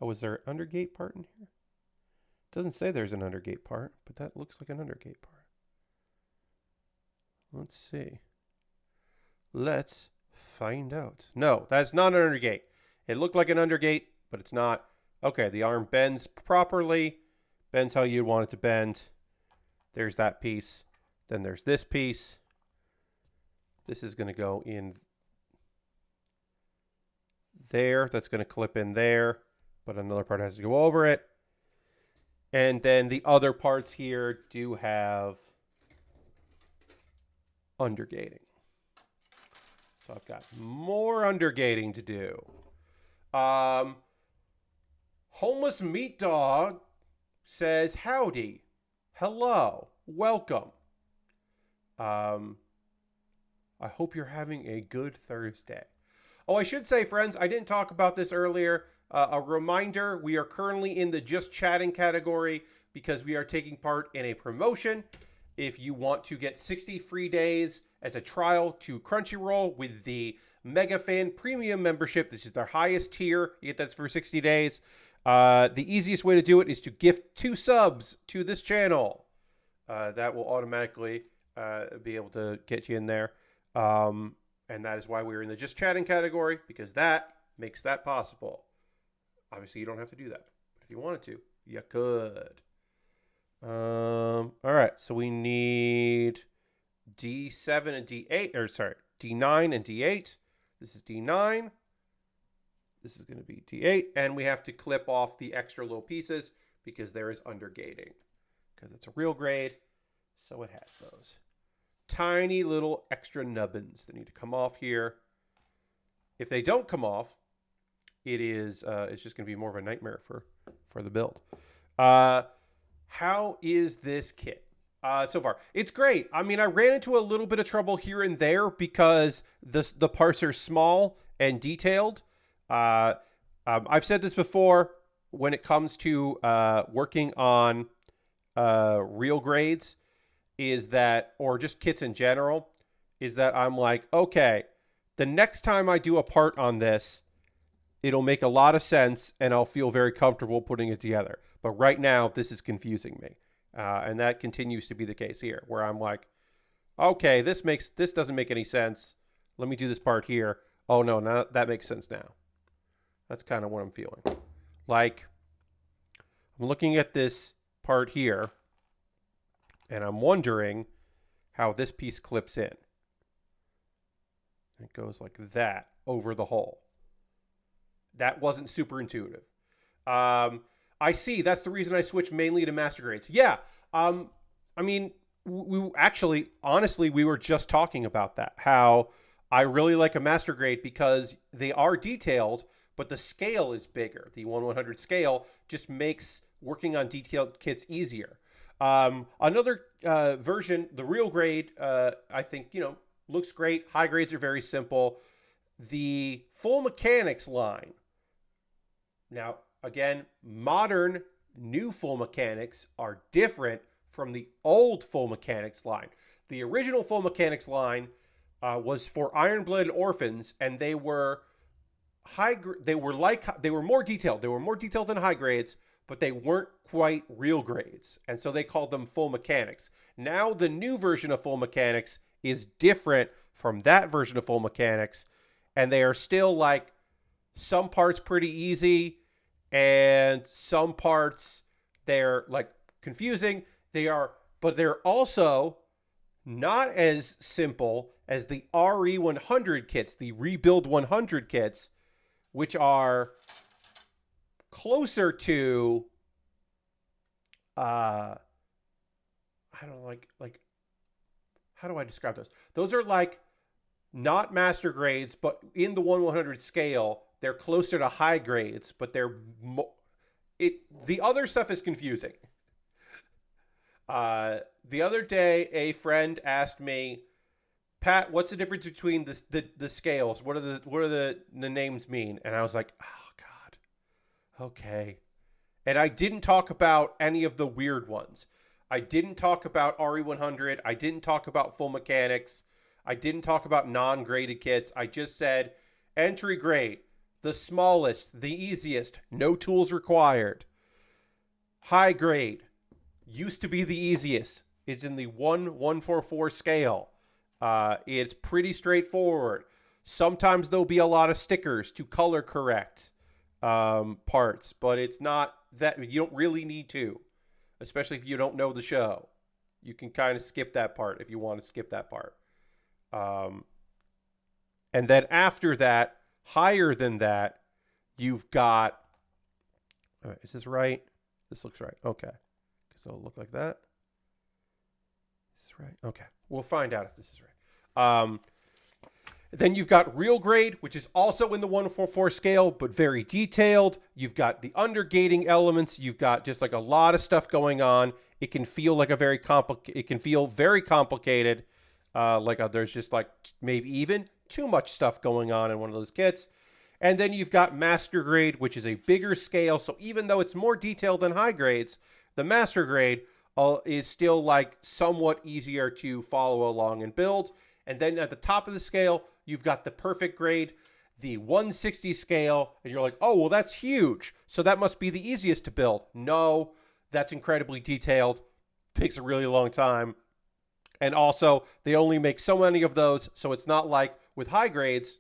Oh, is there an undergate part in here? It doesn't say there's an undergate part, but that looks like an undergate part. Let's see. Let's find out. No, that's not an undergate. It looked like an undergate, but it's not. Okay, the arm bends properly. Bends how you'd want it to bend. There's that piece. Then there's this piece. This is going to go in there. That's going to clip in there, but another part has to go over it. And then the other parts here do have undergating. So I've got more undergating to do. Homeless Meat Dog says, howdy, hello, welcome. I hope you're having a good Thursday. Oh, I should say, friends, I didn't talk about this earlier. A reminder, we are currently in the Just Chatting category because we are taking part in a promotion. If you want to get 60 free days as a trial to Crunchyroll with the Mega Fan Premium membership, this is their highest tier. You get that for 60 days. The easiest way to do it is to gift 2 subs to this channel. That will automatically be able to get you in there. And that is why we're in the Just Chatting category, because that makes that possible. Obviously, you don't have to do that. But if you wanted to, you could. All right, so we need D7 and D8, or sorry, D9 and D8. This is D9. This is going to be D8, and we have to clip off the extra little pieces because there is undergating. Because it's a real grade, so it has those. tiny little extra nubbins that need to come off here. If they don't come off, it's just going to be more of a nightmare for the build. How is this kit so far? It's great. I mean, I ran into a little bit of trouble here and there because the parts are small and detailed. I've said this before when it comes to working on real grades, is that, or just kits in general, is that I'm like, okay, the next time I do a part on this, it'll make a lot of sense and I'll feel very comfortable putting it together. But right now, this is confusing me. And that continues to be the case here, where I'm like, okay, this doesn't make any sense. Let me do this part here. Oh, no, that makes sense now. That's kind of what I'm feeling. Like, I'm looking at this part here, and I'm wondering how this piece clips in. It goes like that over the hole. That wasn't super intuitive. I see. That's the reason I switched mainly to master grades. Yeah. I mean, we actually, honestly, we were just talking about that. How I really like a master grade because they are detailed, but the scale is bigger. The 1/100 scale just makes working on detailed kits easier. Another version, the real grade, I think, looks great. High grades are very simple. The full mechanics line. Now, again, modern new full mechanics are different from the old full mechanics line. The original full mechanics line was for iron-blooded orphans, and they were they were more detailed. They were more detailed than high grades, but they weren't quite real grades, and so they called them full mechanics. Now the new version of full mechanics is different from that version of full mechanics, and they are still like some parts pretty easy, and some parts they're like confusing. But they're also not as simple as the RE100 kits, the Rebuild 100 kits, which are closer to, I don't know, like, how do I describe those? Those are like not master grades, but in the 1/100 scale, they're closer to high grades, but the other stuff is confusing. The other day, a friend asked me, Pat, what's the difference between the scales? What do the names mean? And I was like, oh God, okay. And I didn't talk about any of the weird ones. I didn't talk about RE100. I didn't talk about full mechanics. I didn't talk about non-graded kits. I just said entry grade, the smallest, the easiest, no tools required. High grade, used to be the easiest. It's in the 1/144 scale. It's pretty straightforward. Sometimes there'll be a lot of stickers to color correct parts, but it's not that you don't really need to, especially if you don't know the show. You can kind of skip that part if you want to skip that part. And then after that, higher than that, you've got, all right, is this right? This looks right. Okay. So it'll look like that. Is this right? Okay. We'll find out if this is right. Then you've got real grade, which is also in the 1/144 scale, but very detailed. You've got the undergating elements. You've got just like a lot of stuff going on. It can feel like it can feel very complicated. There's just like maybe even too much stuff going on in one of those kits. And then you've got master grade, which is a bigger scale. So even though it's more detailed than high grades, the master grade is still like somewhat easier to follow along and build. And then at the top of the scale, you've got the perfect grade, the 160 scale. And you're like, oh, well, that's huge. So that must be the easiest to build. No, that's incredibly detailed. Takes a really long time. And also, they only make so many of those. So it's not like with high grades,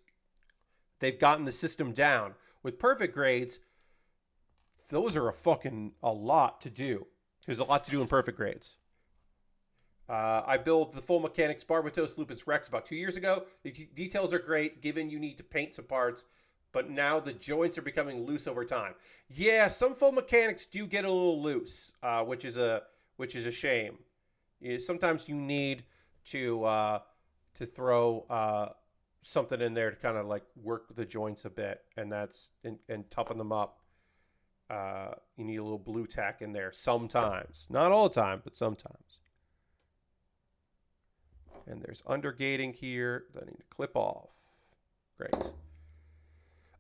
they've gotten the system down. With perfect grades, those are a lot to do. There's a lot to do in perfect grades. I built the full mechanics Barbatos Lupus Rex about 2 years ago. The details are great, given you need to paint some parts, but now the joints are becoming loose over time. Yeah, some full mechanics do get a little loose, which is a shame. Sometimes you need to throw something in there to kind of like work the joints a bit, and and toughen them up. You need a little blue tack in there sometimes, not all the time, but sometimes. And there's undergating here that I need to clip off. Great.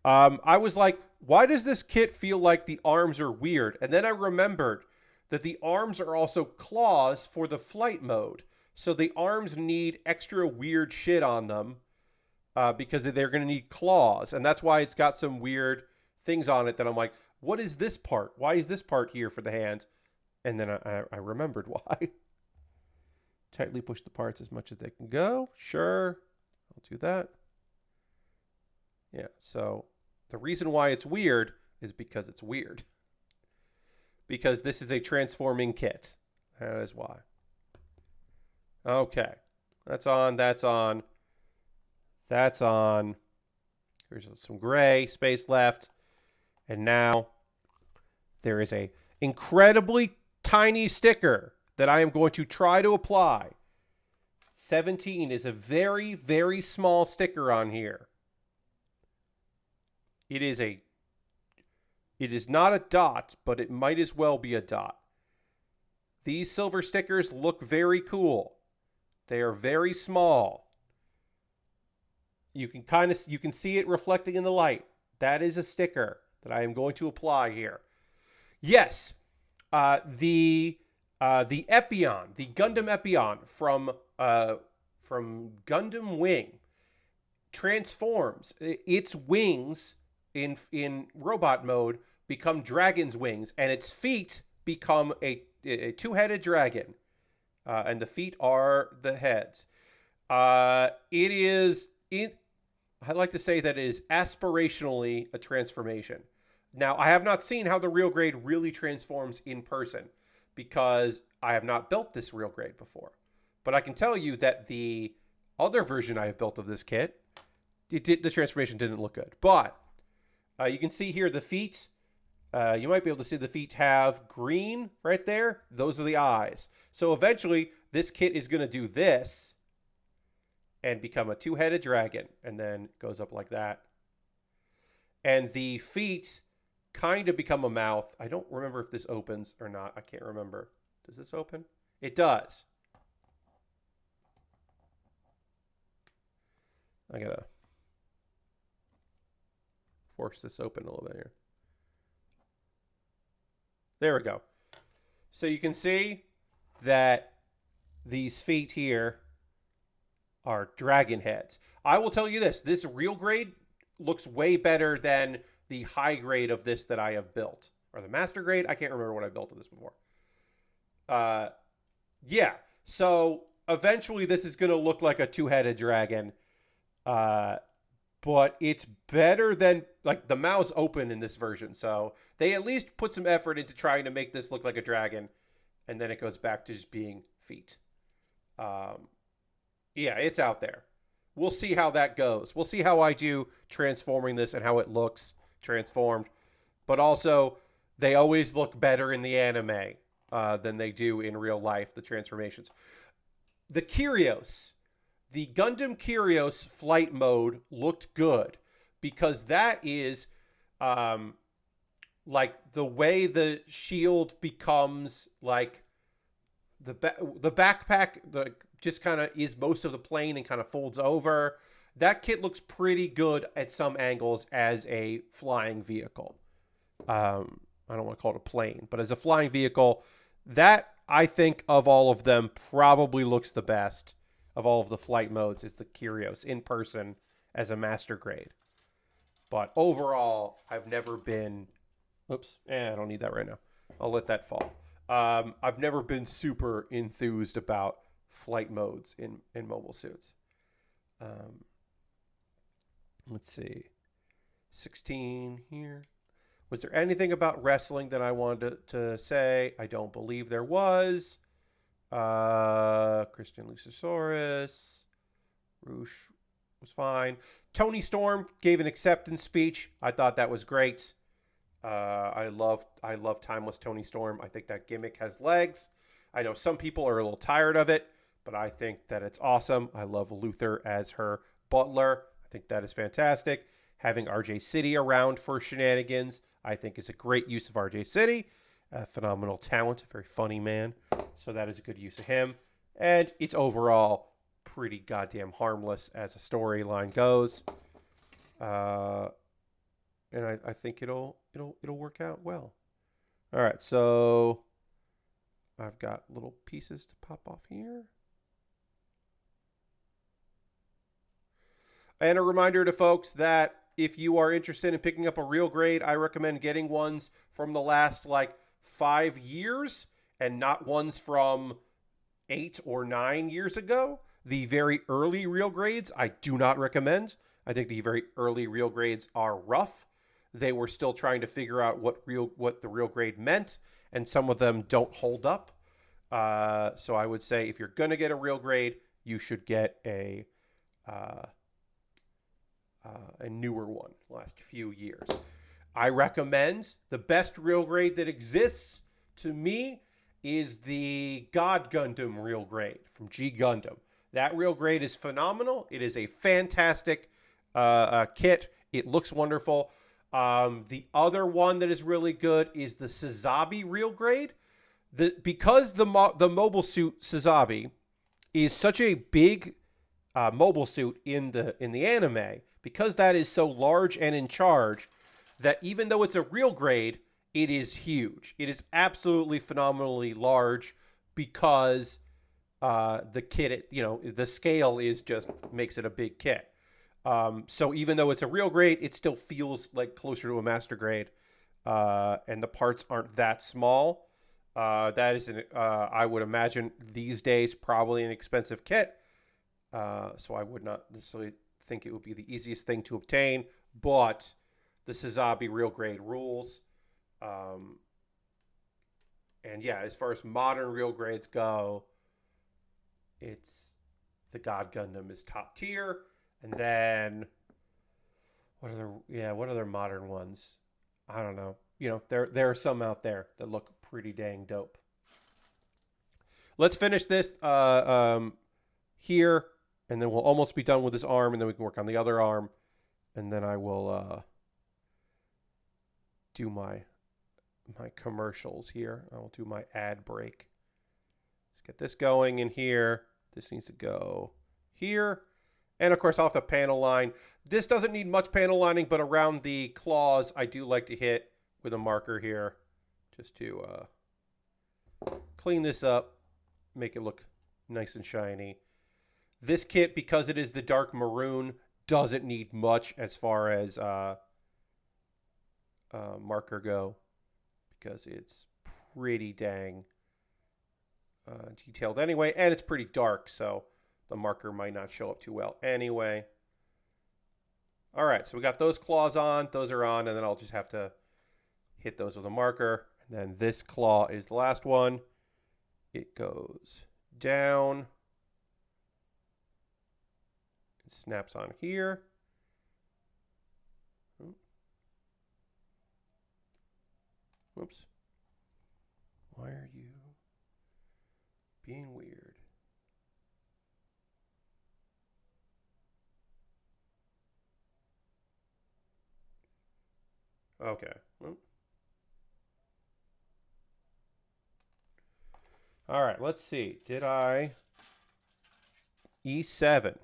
I was like, why does this kit feel like the arms are weird? And then I remembered that the arms are also claws for the flight mode. So the arms need extra weird shit on them because they're going to need claws. And that's why it's got some weird things on it that I'm like, what is this part? Why is this part here for the hands? And then I remembered why. Tightly push the parts as much as they can go. Sure, I'll do that. Yeah, so the reason why it's weird is because it's weird. Because this is a transforming kit. That is why. Okay. That's on, that's on. That's on. Here's some gray space left. And now there is a incredibly tiny sticker that I am going to try to apply. 17 is a very, very small sticker on here. It is not a dot, but it might as well be a dot. These silver stickers look very cool. They are very small. You can see it reflecting in the light. That is a sticker that I am going to apply here. Yes, the Epyon, the Gundam Epyon from Gundam Wing transforms. Its wings in robot mode become dragon's wings, and its feet become a two-headed dragon, and the feet are the heads. I like to say that it is aspirationally a transformation. Now, I have not seen how the real grade really transforms in person because I have not built this real grade before. But I can tell you that the other version I have built of this kit, the transformation didn't look good. But you can see here the feet. You might be able to see the feet have green right there. Those are the eyes. So eventually, this kit is going to do this and become a two-headed dragon. And then it goes up like that. And the feet kind of become a mouth. I don't remember if this opens or not. I can't remember. Does this open? It does. I gotta force this open a little bit here. There we go. So you can see that these feet here are dragon heads. I will tell you this real grade looks way better than the high grade of this that I have built. Or the master grade. I can't remember what I built of this before. Yeah. So eventually this is going to look like a two-headed dragon. But it's better than, like, the mouth's open in this version. So they at least put some effort into trying to make this look like a dragon. And then it goes back to just being feet. Yeah, it's out there. We'll see how that goes. We'll see how I do transforming this and how it looks transformed. But also, they always look better in the anime than they do in real life, the transformations. The Kyrios. The Gundam Kyrios flight mode looked good because that is like the way the shield becomes like the backpack just kind of is most of the plane and kind of folds over. That kit looks pretty good at some angles as a flying vehicle. I don't want to call it a plane, but as a flying vehicle, that I think of all of them probably looks the best. Of all of the flight modes is the Kyrios in person as a master grade. But overall, I've never been... Oops. I don't need that right now. I'll let that fall. I've never been super enthused about flight modes in mobile suits. Let's see. 16 here. Was there anything about wrestling that I wanted to say? I don't believe there was. Christian Luchasaurus. Roosh was fine. Tony Storm gave an acceptance speech. I thought that was great. I love Timeless Tony Storm. I think that gimmick has legs. I know some people are a little tired of it, but I think that it's awesome. I love Luther as her butler. I think that is fantastic. Having RJ City around for shenanigans, I think is a great use of RJ City. A phenomenal talent, a very funny man. So that is a good use of him. And it's overall pretty goddamn harmless as a storyline goes. And I think it'll work out well. All right, so I've got little pieces to pop off here. And a reminder to folks that if you are interested in picking up a real grade, I recommend getting ones from the last like 5 years and not ones from 8 or 9 years ago. The very early real grades, I do not recommend. I think the very early real grades are rough. They were still trying to figure out what the real grade meant, and some of them don't hold up. So I would say if you're going to get a real grade, you should get a newer one, last few years. I recommend the best real grade that exists to me is the God Gundam real grade from G Gundam. That real grade is phenomenal. It is a fantastic kit. It looks wonderful. The other one that is really good is the Sazabi real grade. Because the mobile suit Sazabi is such a big mobile suit in the anime, because that is so large and in charge, that even though it's a real grade, it is huge. It is absolutely phenomenally large because the kit, the scale is just makes it a big kit. So even though it's a real grade, it still feels like closer to a master grade, and the parts aren't that small. That is, I would imagine these days, probably an expensive kit. So I would not necessarily think it would be the easiest thing to obtain, but the Sazabi real grade rules. And yeah, as far as modern real grades go, it's the God Gundam is top tier. And then what other modern ones? I don't know. There are some out there that look pretty dang dope. Let's finish this here, and then we'll almost be done with this arm, and then we can work on the other arm, and then I will do my commercials here. I will do my ad break. Let's get this going in here. This needs to go here. And, of course, I'll have to panel line. This doesn't need much panel lining, but around the claws, I do like to hit with a marker here just to clean this up, make it look nice and shiny. This kit, because it is the dark maroon, doesn't need much as far as marker go, because it's pretty dang detailed anyway, and it's pretty dark, so the marker might not show up too well anyway. All right, so we got those claws on. Those are on, and then I'll just have to hit those with a marker. And then this claw is the last one. It goes down. It snaps on here. Whoops. Why are you being weird? Okay. All right, let's see. Did I... E7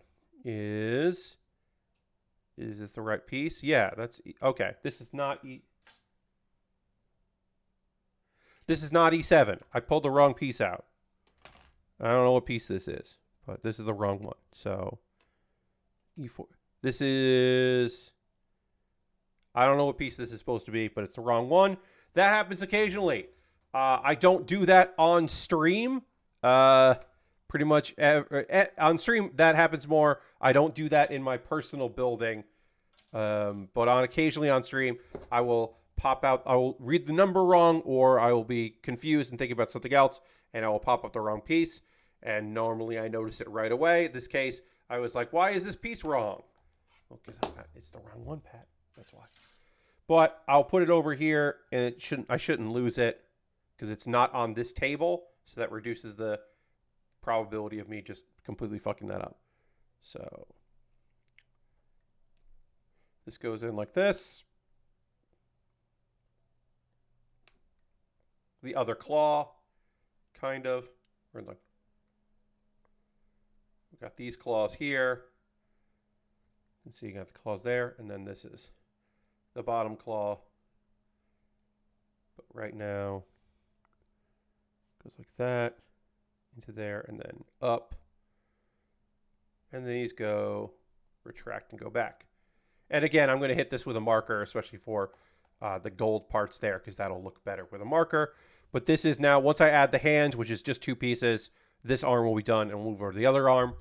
is this the right piece? Yeah, that's... Okay, this is not This is not E7. I pulled the wrong piece out. I don't know what piece this is, but this is the wrong one. So, E4. This is... I don't know what piece this is supposed to be, but it's the wrong one. That happens occasionally. I don't do that on stream. Pretty much on stream, that happens more. I don't do that in my personal building. But occasionally on stream, I will pop out. I will read the number wrong, or I will be confused and thinking about something else, and I will pop up the wrong piece. And normally I notice it right away. In this case, I was like, why is this piece wrong? Well, because it's the wrong one, Pat. That's why. But I'll put it over here, and I shouldn't lose it because it's not on this table, so that reduces the probability of me just completely fucking that up. So this goes in like this. The other claw, kind of. We're in like, we've got these claws here. You can see you got the claws there, and then this is the bottom claw. But right now, it goes like that, into there, and then up. And then these go, retract and go back. And again, I'm going to hit this with a marker, especially for the gold parts there, because that'll look better with a marker. But this is now, once I add the hands, which is just 2 pieces, this arm will be done, and we'll move over to the other arm.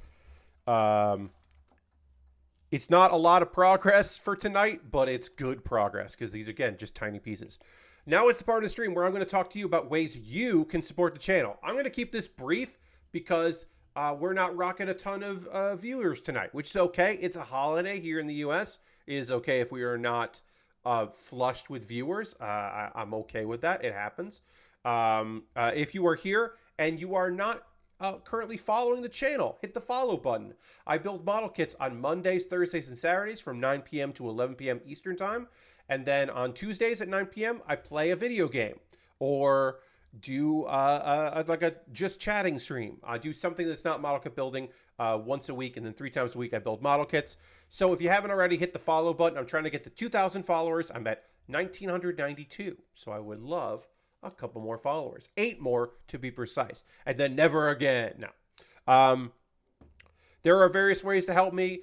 It's not a lot of progress for tonight, but it's good progress, because these, again, just tiny pieces. Now is the part of the stream where I'm going to talk to you about ways you can support the channel. I'm going to keep this brief, because we're not rocking a ton of viewers tonight, which is okay. It's a holiday here in the U.S. It is okay if we are not flushed with viewers. I'm okay with that. It happens. If you are here and you are not currently following the channel, hit the follow button. I build model kits on Mondays, Thursdays, and Saturdays from 9 p.m. to 11 p.m. Eastern Time. And then on Tuesdays at 9 p.m., I play a video game or do like a just chatting stream. I do something that's not model kit building once a week, and then 3 times a week I build model kits. So if you haven't already, hit the follow button. I'm trying to get to 2,000 followers. I'm at 1,992. So I would love a couple more followers. 8 more to be precise. And then never again. No. There are various ways to help me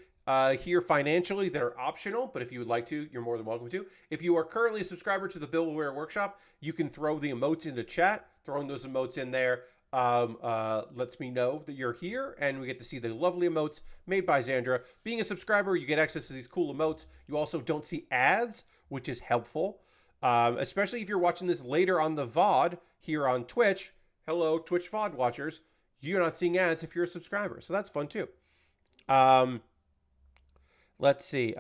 here financially that are optional, but if you would like to, you're more than welcome to. If you are currently a subscriber to the Build With Baer Workshop, you can throw the emotes into chat. Throwing those emotes in there lets me know that you're here, and we get to see the lovely emotes made by Xandra. Being a subscriber, you get access to these cool emotes. You also don't see ads, which is helpful, especially if you're watching this later on the VOD here on Twitch. Hello, Twitch VOD watchers. You're not seeing ads if you're a subscriber, so that's fun too. Let's see.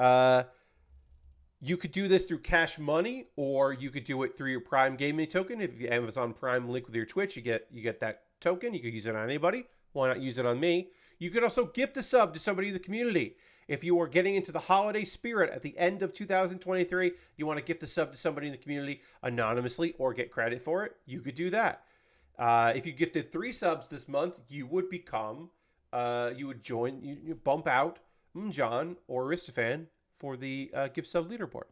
You could do this through Cash Money, or you could do it through your Prime Gaming token. If you Amazon Prime link with your Twitch, you get that token. You could use it on anybody. Why not use it on me? You could also gift a sub to somebody in the community. If you are getting into the holiday spirit at the end of 2023, you want to gift a sub to somebody in the community anonymously or get credit for it, you could do that. If you gifted 3 subs this month, you would become, you would join, you bump out John or Aristophan for the gift sub leaderboard.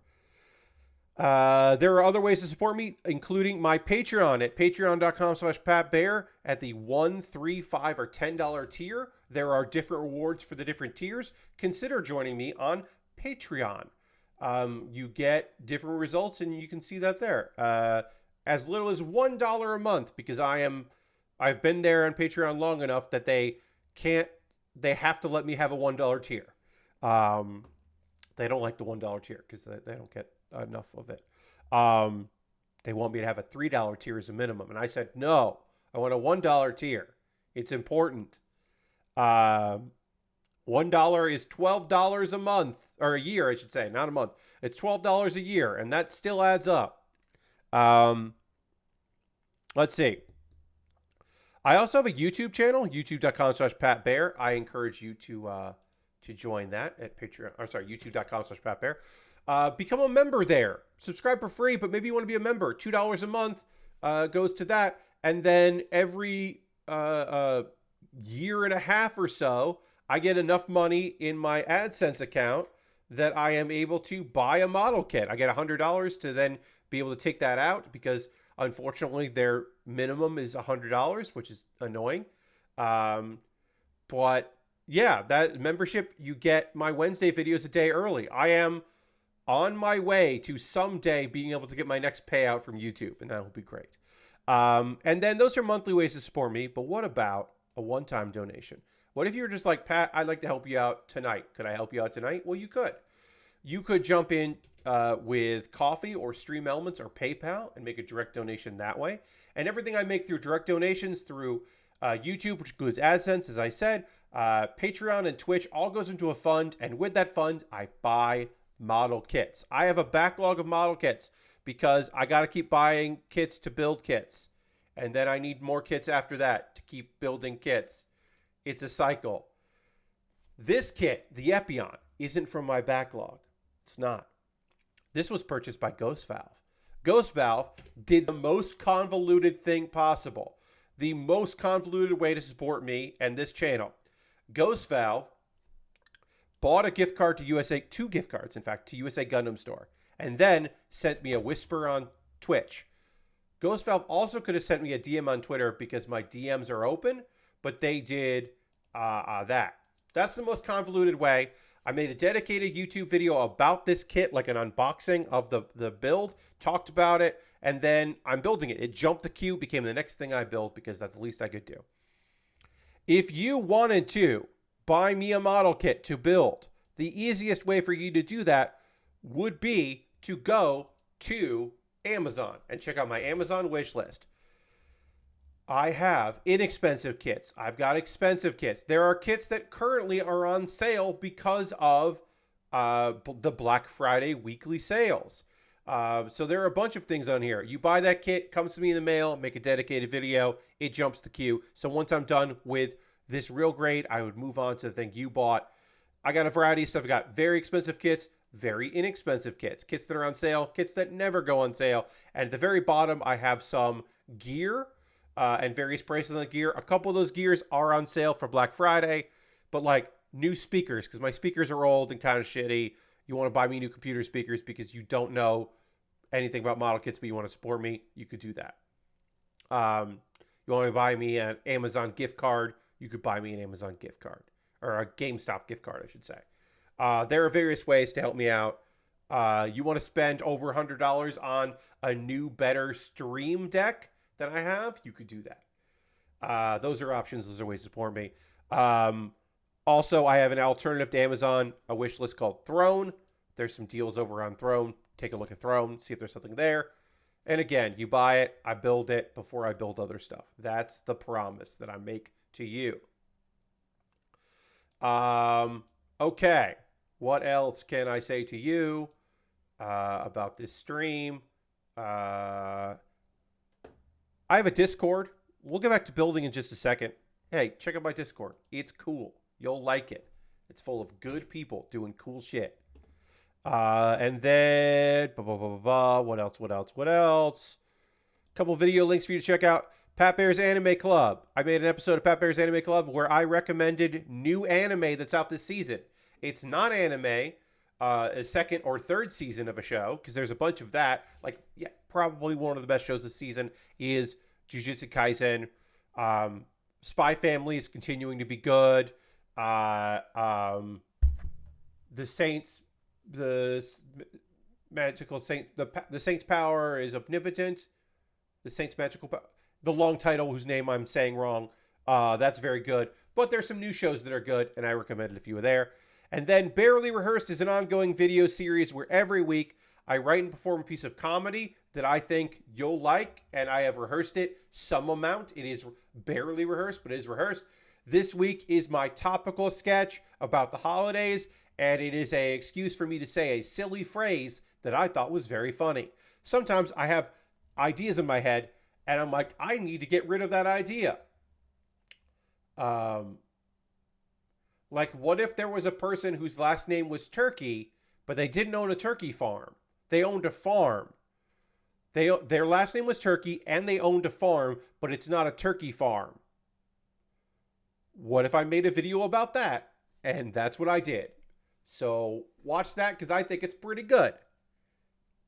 There are other ways to support me, including my Patreon at patreon.com/PatBaer at the $1, $3, $5, or $10 tier. There are different rewards for the different tiers. Consider joining me on Patreon. You get different results, and you can see that there. As little as $1 a month, because I've been there on Patreon long enough that they have to let me have a $1 tier. They don't like the $1 tier because they don't get enough of it. They want me to have a $3 tier as a minimum. And I said, no, I want a $1 tier. It's important. $1 is $12 a month, or a year, I should say, not a month. It's $12 a year, and that still adds up. Let's see. I also have a YouTube channel, youtube.com/PatBaer. I encourage you to join that at Patreon, or sorry, youtube.com/PatBaer. Become a member there. Subscribe for free, but maybe you want to be a member. $2 a month goes to that. And then every year and a half or so, I get enough money in my AdSense account that I am able to buy a model kit. I get $100 to then be able to take that out, because unfortunately their minimum is $100, which is annoying. But yeah, that membership, you get my Wednesday videos a day early. I am on my way to someday being able to get my next payout from YouTube, and that will be great. And then those are monthly ways to support me. But what about a one-time donation? What if you were just like, Pat, I'd like to help you out tonight. Could I help you out tonight? Well, you could. You could jump in with Coffee or Stream Elements or PayPal and make a direct donation that way. And everything I make through direct donations through YouTube, which includes AdSense, as I said, Patreon and Twitch, all goes into a fund. And with that fund, I buy model kits. I have a backlog of model kits because I got to keep buying kits to build kits. And then I need more kits after that to keep building kits. It's a cycle. This kit, the Epyon, isn't from my backlog. It's not. This was purchased by Ghost Valve. Ghost Valve did the most convoluted thing possible. The most convoluted way to support me and this channel. Ghost Valve bought a gift card to USA, 2 gift cards, in fact, to USA Gundam Store, and then sent me a whisper on Twitch. Ghost Valve also could have sent me a DM on Twitter because my DMs are open, but they did that. That's the most convoluted way. I made a dedicated YouTube video about this kit, like an unboxing of the build, talked about it, and then I'm building it. It jumped the queue, became the next thing I built because that's the least I could do. If you wanted to buy me a model kit to build, the easiest way for you to do that would be to go to Amazon and check out my Amazon wish list. I have inexpensive kits. I've got expensive kits. There are kits that currently are on sale because of the Black Friday weekly sales. So there are a bunch of things on here. You buy that kit, comes to me in the mail, make a dedicated video, it jumps the queue. So once I'm done with this real grade, I would move on to the thing you bought. I got a variety of stuff. I got very expensive kits, very inexpensive kits, kits that are on sale, kits that never go on sale. And at the very bottom, I have some gear and various prices on the gear. A couple of those gears are on sale for Black Friday, but like new speakers, because my speakers are old and kind of shitty. You want to buy me new computer speakers because you don't know anything about model kits, but you want to support me, you could do that. You want to buy me an Amazon gift card, you could buy me an Amazon gift card, or a GameStop gift card, I should say. There are various ways to help me out. You want to spend over $100 on a new, better stream deck that I have, you could do that. Those are options. Those are ways to support me. Also, I have an alternative to Amazon, a wish list called Throne. There's some deals over on Throne. Take a look at Throne, see if there's something there. And again, you buy it, I build it before I build other stuff. That's the promise that I make to you. Okay. What else can I say to you about this stream? I have a Discord. We'll get back to building in just a second. Hey, check out my Discord. It's cool. You'll like it. It's full of good people doing cool shit. And then, what else? Couple video links for you to check out. Pat Bear's Anime Club. I made an episode of Pat Bear's Anime Club where I recommended new anime that's out this season. It's not anime, a second or third season of a show, because there's a bunch of that. Like, yeah, probably one of the best shows this season is Jujutsu Kaisen. Spy Family is continuing to be good. The Saints, the magical saint, the Saint's power is omnipotent. The Saint's magical power, the long title whose name I'm saying wrong. That's very good. But there's some new shows that are good, and I recommended a few there. And then Baerly Rehearsed is an ongoing video series where every week I write and perform a piece of comedy that I think you'll like, and I have rehearsed it some amount. It is barely rehearsed, but it is rehearsed. This week is my topical sketch about the holidays, and it is an excuse for me to say a silly phrase that I thought was very funny. Sometimes I have ideas in my head, and I'm like, I need to get rid of that idea. Like, what if there was a person whose last name was Turkey, but they didn't own a turkey farm? They owned a farm. Their last name was Turkey, and they owned a farm, but it's not a turkey farm. What if I made a video about that? And that's what I did. So watch that, because I think it's pretty good.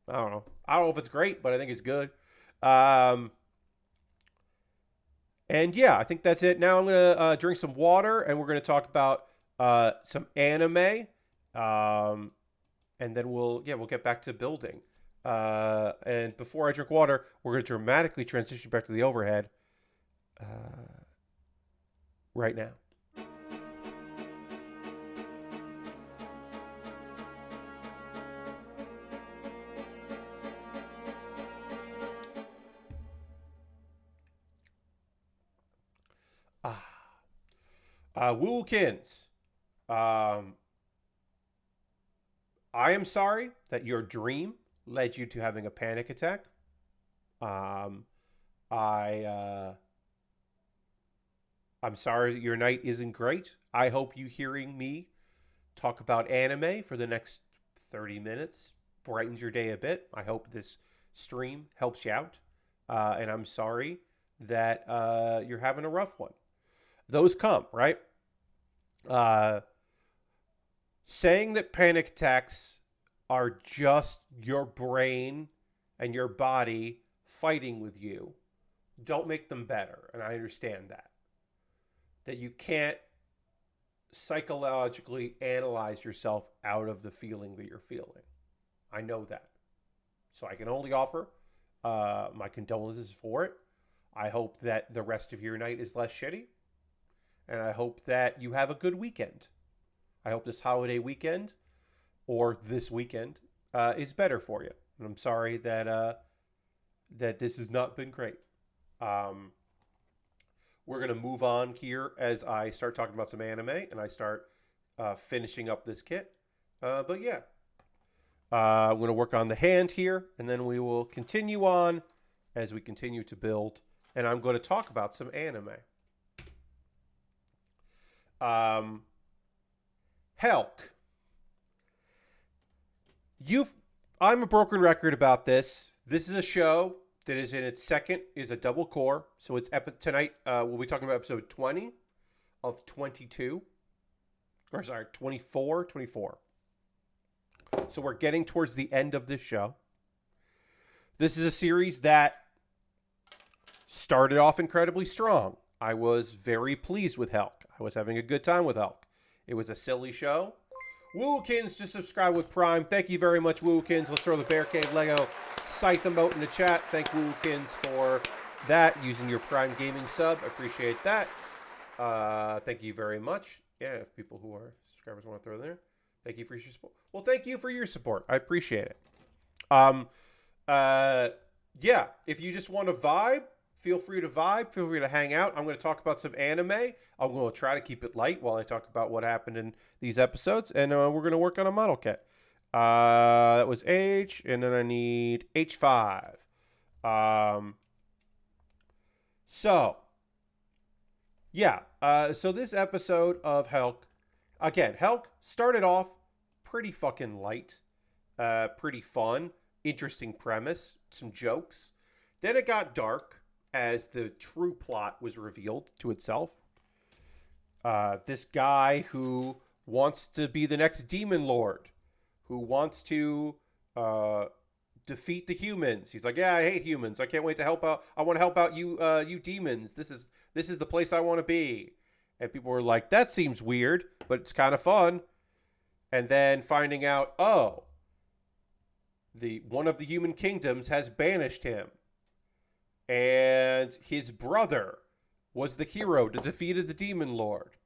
I don't know. I don't know if it's great, but I think it's good. And yeah, I think that's it. Now I'm going to drink some water, and we're going to talk about some anime. And then we'll get back to building. And before I drink water, we're going to dramatically transition back to the overhead right now. Wookins. I am sorry that your dream led you to having a panic attack. I I'm sorry that your night isn't great. I hope you hearing me talk about anime for the next 30 minutes brightens your day a bit. I hope this stream helps you out. And I'm sorry that you're having a rough one. Those come, right? Saying that panic attacks are just your brain and your body fighting with you don't make them better. And I understand that. That you can't psychologically analyze yourself out of the feeling that you're feeling. I know that. So I can only offer my condolences for it. I hope that the rest of your night is less shitty. And I hope that you have a good weekend. I hope this holiday weekend or this weekend is better for you. And I'm sorry that that this has not been great. We're going to move on here as I start talking about some anime and I start finishing up this kit. But yeah, I'm going to work on the hand here and then we will continue on as we continue to build. And I'm going to talk about some anime. Helck. I'm a broken record about this. This is a show that is in its second, is a double core. So it's tonight, we'll be talking about episode 20 of 22. Or sorry, 24. So we're getting towards the end of this show. This is a series that started off incredibly strong. I was very pleased with Helck. I was having a good time with Helck. It was a silly show. Wookins just subscribed with Prime. Thank you very much, Wookins. Let's throw the Bear Cave Lego Scythe emote in the chat. Thank Wookins for that, using your Prime Gaming sub. I appreciate that. Thank you very much. Yeah, if people who are subscribers want to throw there. Thank you for your support. Well, thank you for your support. I appreciate it. Yeah, if you just want to vibe, feel free to vibe. Feel free to hang out. I'm going to talk about some anime. I'm going to try to keep it light while I talk about what happened in these episodes. And we're going to work on a model kit. That was H. And then I need H5. So, yeah. So this episode of Helck. Again, Helck started off pretty fucking light. Pretty fun. Interesting premise. Some jokes. Then it got dark as the true plot was revealed to itself. This guy who wants to be the next demon lord, who wants to defeat the humans. He's like, yeah, I hate humans. I can't wait to help out. I want to help out you, you demons. This is the place I want to be. And people were like, that seems weird, but it's kind of fun. And then finding out, oh, one of the human kingdoms has banished him. And his brother was the hero to defeat the demon lord.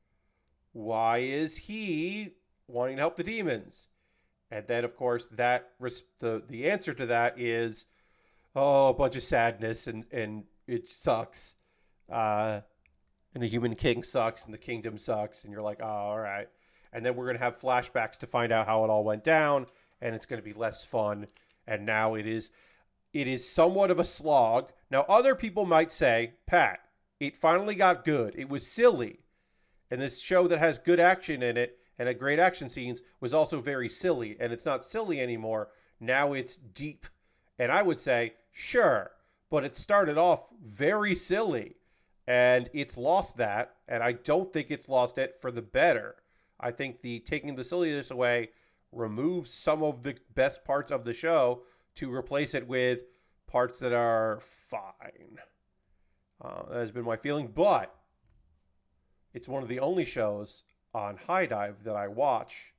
Why is he wanting to help the demons? And then, of course, that the answer to that is, oh, a bunch of sadness and it sucks. And the human king sucks and the kingdom sucks. And you're like, oh, all right. And then we're going to have flashbacks to find out how it all went down. And it's going to be less fun. And now it is somewhat of a slog. Now, other people might say, Pat, it finally got good. It was silly. And this show that has good action in it and had great action scenes was also very silly. And it's not silly anymore. Now it's deep. And I would say, sure. But it started off very silly. And it's lost that. And I don't think it's lost it for the better. I think taking the silliness away removes some of the best parts of the show to replace it with parts that are fine. That has been my feeling, but it's one of the only shows on High Dive that I watch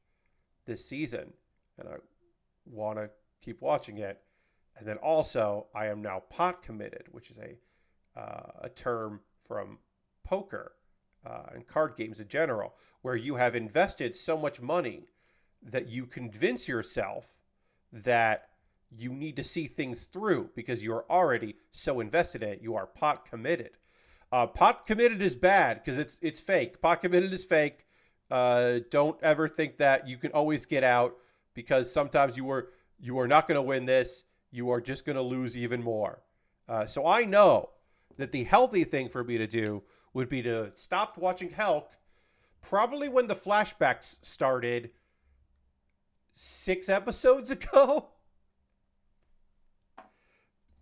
this season, and I want to keep watching it. And then also, I am now pot committed, which is a term from poker and card games in general, where you have invested so much money that you convince yourself that you need to see things through because you're already so invested in it. You are pot committed. Pot committed is bad because it's fake. Pot committed is fake. Don't ever think that you can always get out because sometimes you are not going to win this. You are just going to lose even more. So I know that the healthy thing for me to do would be to stop watching Helck probably when the flashbacks started 6 episodes ago.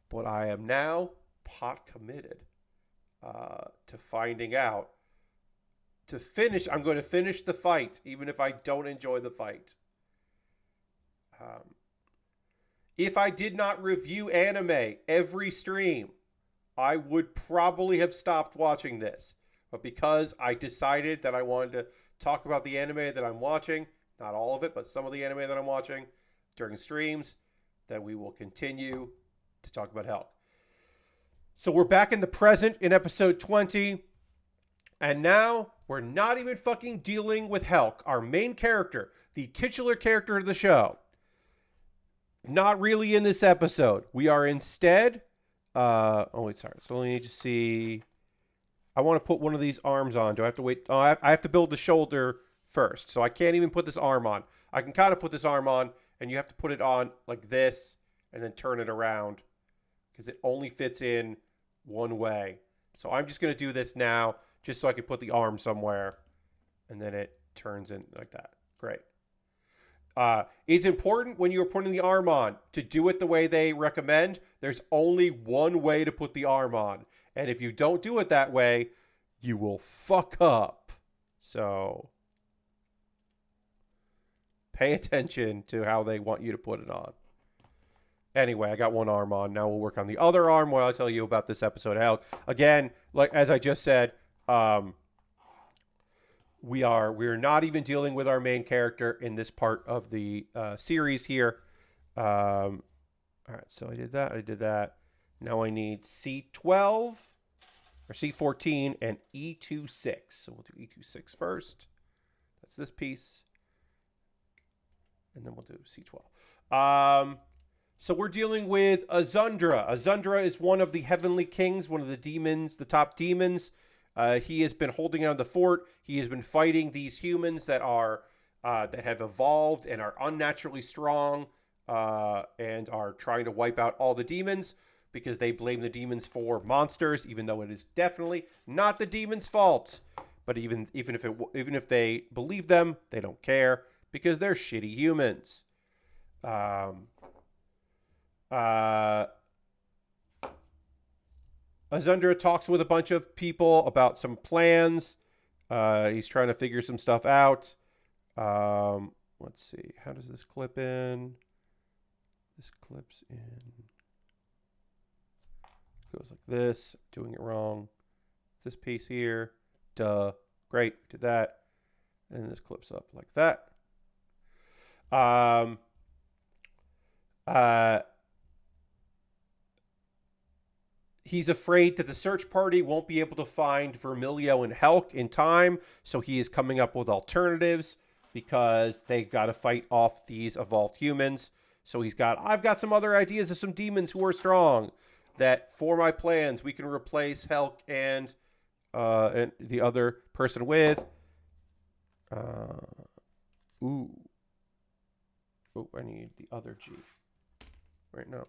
But I am now pot committed to finding out. I'm going to finish the fight, even if I don't enjoy the fight. If I did not review anime every stream, I would probably have stopped watching this. But because I decided that I wanted to talk about the anime that I'm watching, not all of it, but some of the anime that I'm watching during streams, that we will continue to talk about Helck. So we're back in the present in episode 20. And now we're not even fucking dealing with Helck, our main character, the titular character of the show. Not really in this episode. We are instead... So let me just see. I want to put one of these arms on. Do I have to wait? Oh, I have to build the shoulder first. So I can't even put this arm on. I can kind of put this arm on, and you have to put it on like this, and then turn it around, because it only fits in one way. So I'm just going to do this now, just so I can put the arm somewhere, and then it turns in like that. Great. It's important when you're putting the arm on to do it the way they recommend. There's only one way to put the arm on. And if you don't do it that way, you will fuck up. So pay attention to how they want you to put it on. Anyway, I got one arm on. Now we'll work on the other arm while I tell you about this episode of Helck. Again, like as I just said, we're not even dealing with our main character in this part of the series here. All right, so I did that. Now I need C12 or C14 and E26. So we'll do E26 first. That's this piece. And then we'll do C12. So we're dealing with Azundra. Azundra is one of the Heavenly Kings, one of the demons, the top demons. He has been holding on the fort. He has been fighting these humans that have evolved and are unnaturally strong and are trying to wipe out all the demons because they blame the demons for monsters, even though it is definitely not the demons' fault. But even if they believe them, they don't care because they're shitty humans. Azundra talks with a bunch of people about some plans. He's trying to figure some stuff out. Let's see. How does this clip in? This clips in. Goes like this. Doing it wrong. This piece here. Duh. Great. Did that. And this clips up like that. He's afraid that the search party won't be able to find Vermilio and Helck in time, so he is coming up with alternatives because they got to fight off these evolved humans. So I've got some other ideas of some demons who are strong that for my plans we can replace Helck and the other person with. Oh, I need the other G right now.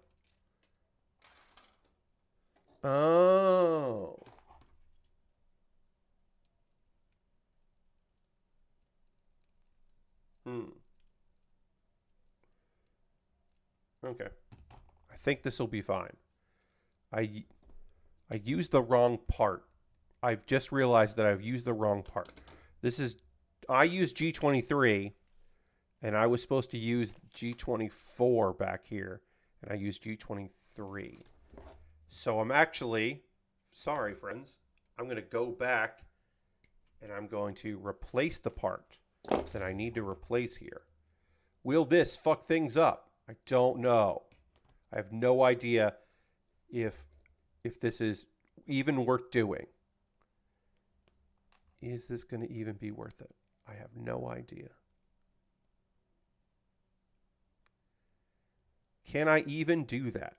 Oh. Okay. I think this will be fine. I used the wrong part. I've just realized that I've used the wrong part. I used G23, and I was supposed to use G24 back here, and I used G23. So I'm actually, sorry friends, I'm going to go back and I'm going to replace the part that I need to replace here. Will this fuck things up? I don't know. I have no idea if this is even worth doing. Is this going to even be worth it? I have no idea. Can I even do that?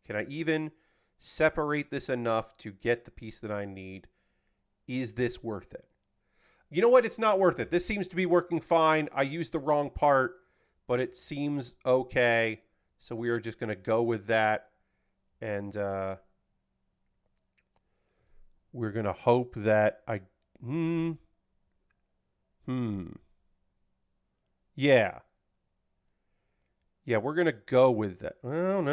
Can I even separate this enough to get the piece that I need? Is this worth it? You know what? It's not worth it. This seems to be working fine. I used the wrong part, but it seems okay. So we are just going to go with that. And We're going to hope that Yeah. Yeah, we're going to go with that. Well,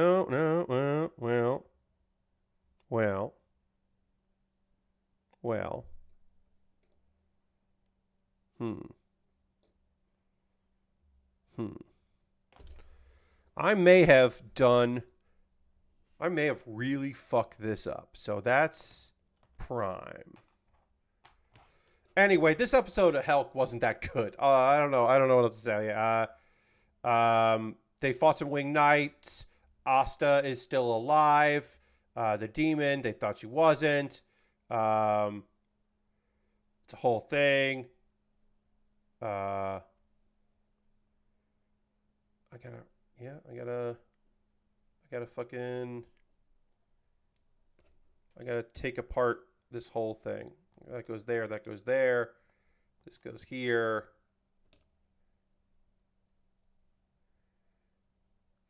well. Hmm. I may have really fucked this up. So that's prime. Anyway, this episode of Helck wasn't that good. I don't know. I don't know what else to say. They fought some winged knights. Asta is still alive. The demon, they thought she wasn't. It's a whole thing. I gotta take apart this whole thing. That goes there, that goes there. This goes here.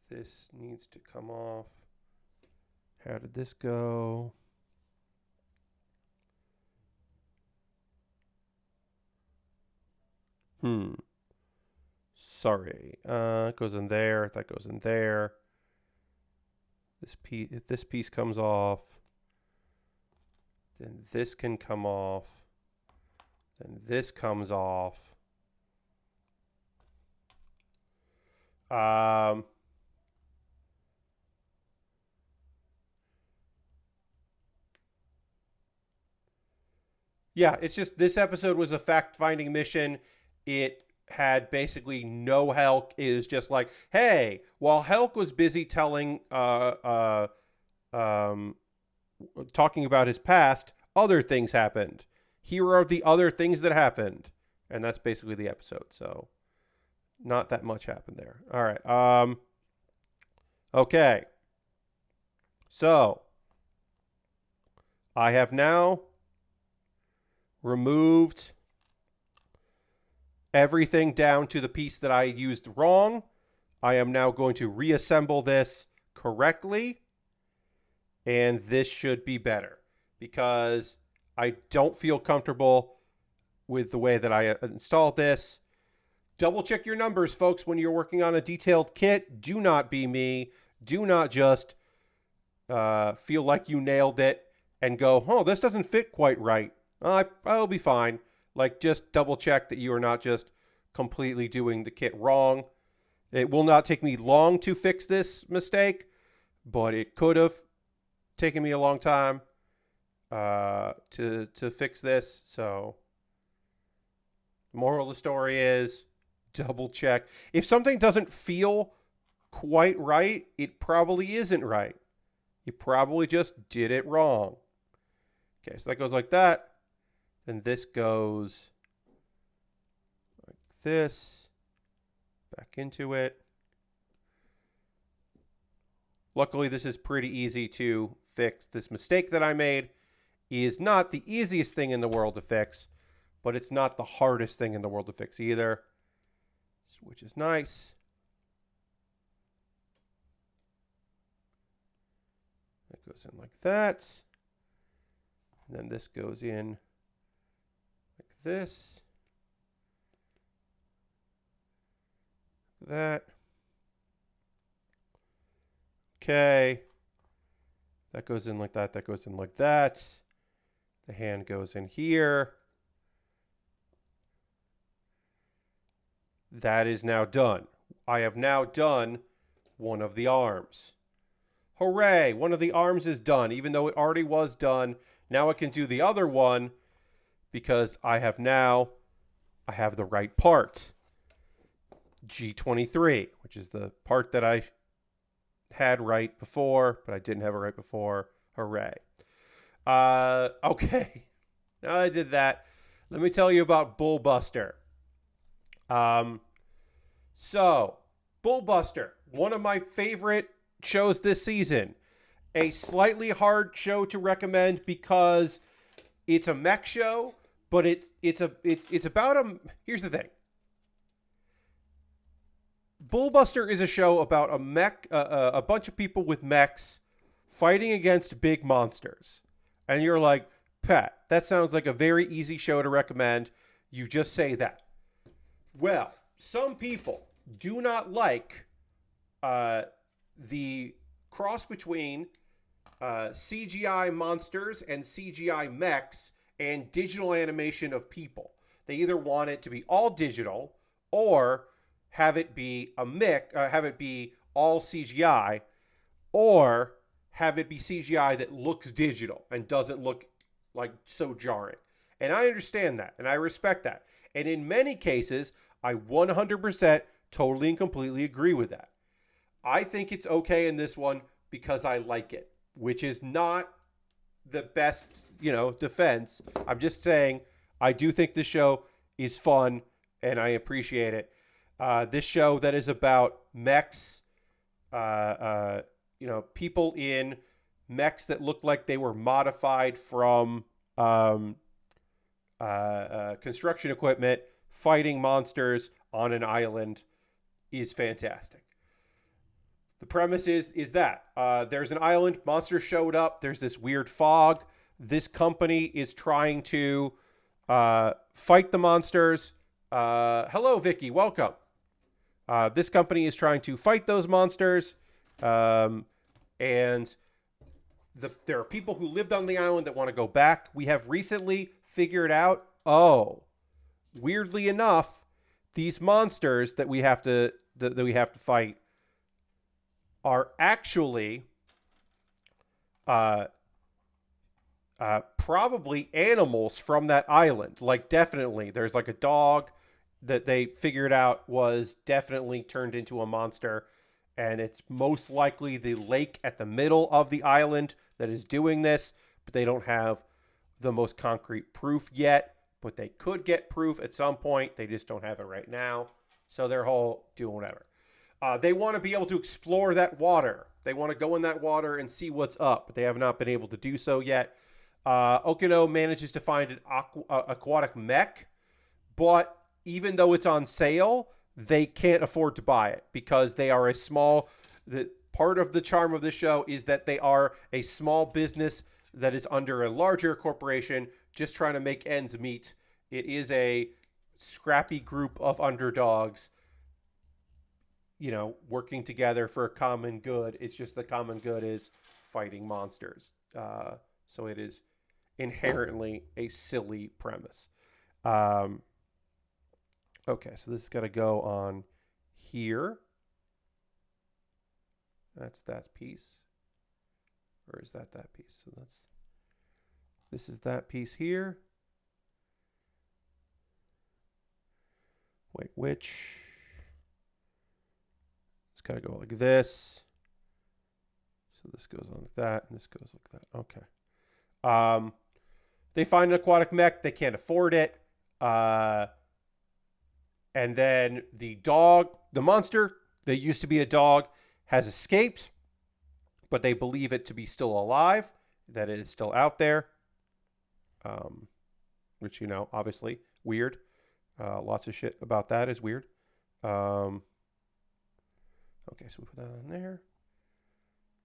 This needs to come off. How did this go? Sorry. It goes in there. That goes in there. If this piece comes off, then this can come off. Then this comes off. Yeah, it's just this episode was a fact-finding mission. It had basically no Helck. It is just like, hey, while Helck was busy talking about his past, other things happened. Here are the other things that happened. And that's basically the episode. So not that much happened there. All right. Okay. So I have now removed everything down to the piece that I used wrong. I am now going to reassemble this correctly. And this should be better because I don't feel comfortable with the way that I installed this. Double check your numbers, folks, when you're working on a detailed kit. Do not be me. Do not just feel like you nailed it and go, oh, this doesn't fit quite right. I'll be fine. Like, just double check that you are not just completely doing the kit wrong. It will not take me long to fix this mistake, but it could have taken me a long time to fix this. So the moral of the story is double check. If something doesn't feel quite right, it probably isn't right. You probably just did it wrong. Okay, so that goes like that. Then this goes like this. Back into it. Luckily, this is pretty easy to fix. This mistake that I made is not the easiest thing in the world to fix, but it's not the hardest thing in the world to fix either, which is nice. That goes in like that. And then this goes in like this. That. Okay. That goes in like that. That goes in like that. The hand goes in here. That is now done. I have now done one of the arms. Hooray! One of the arms is done. Even though it already was done, now I can do the other one because I have the right part. G23, which is the part that I had right before, but I didn't have it right before. Hooray. Okay. Now I did that. Let me tell you about Bullbuster. So, Bullbuster, one of my favorite shows this season. A slightly hard show to recommend because it's a mech show, but it's about here's the thing. Bullbuster is a show about a mech, a bunch of people with mechs fighting against big monsters. And you're like, Pat, that sounds like a very easy show to recommend. You just say that. Well, some people do not like the cross between CGI monsters and CGI mechs and digital animation of people. They either want it to be all digital or have it be a mech, have it be all CGI, or have it be CGI that looks digital and doesn't look like so jarring. And I understand that and I respect that. And in many cases, I 100% totally and completely agree with that. I think it's okay in this one because I like it, which is not the best, defense. I'm just saying I do think the show is fun and I appreciate it. This show that is about mechs, people in mechs that look like they were modified from construction equipment fighting monsters on an island is fantastic. The premise is that there's an island, monsters showed up, there's this weird fog. This company is trying to fight the monsters. Hello, Vicky, welcome. This company is trying to fight those monsters. And there are people who lived on the island that want to go back. We have recently figured out, weirdly enough, these monsters that we have to fight are actually probably animals from that island. Like, definitely, there's like a dog that they figured out was definitely turned into a monster, and it's most likely the lake at the middle of the island that is doing this, but they don't have the most concrete proof yet, but they could get proof at some point. They just don't have it right now, so they're all doing whatever. They want to be able to explore that water. They want to go in that water and see what's up, but they have not been able to do so yet. Okino manages to find an aquatic mech, but even though it's on sale, they can't afford to buy it because they are a small... Part of the charm of the show is that they are a small business that is under a larger corporation just trying to make ends meet. It is a scrappy group of underdogs, working together for a common good. It's just the common good is fighting monsters. So it is inherently a silly premise. Okay, so this is got to go on here. That's that piece. Or is that piece? So this is that piece here. Wait, which? It's got to go like this. So this goes on like that, and this goes like that. Okay. They find an aquatic mech. They can't afford it. And then the monster that used to be a dog, has escaped, but they believe it to be still alive, that it is still out there. Which, obviously weird. Lots of shit about that is weird. Okay, so we put that on there.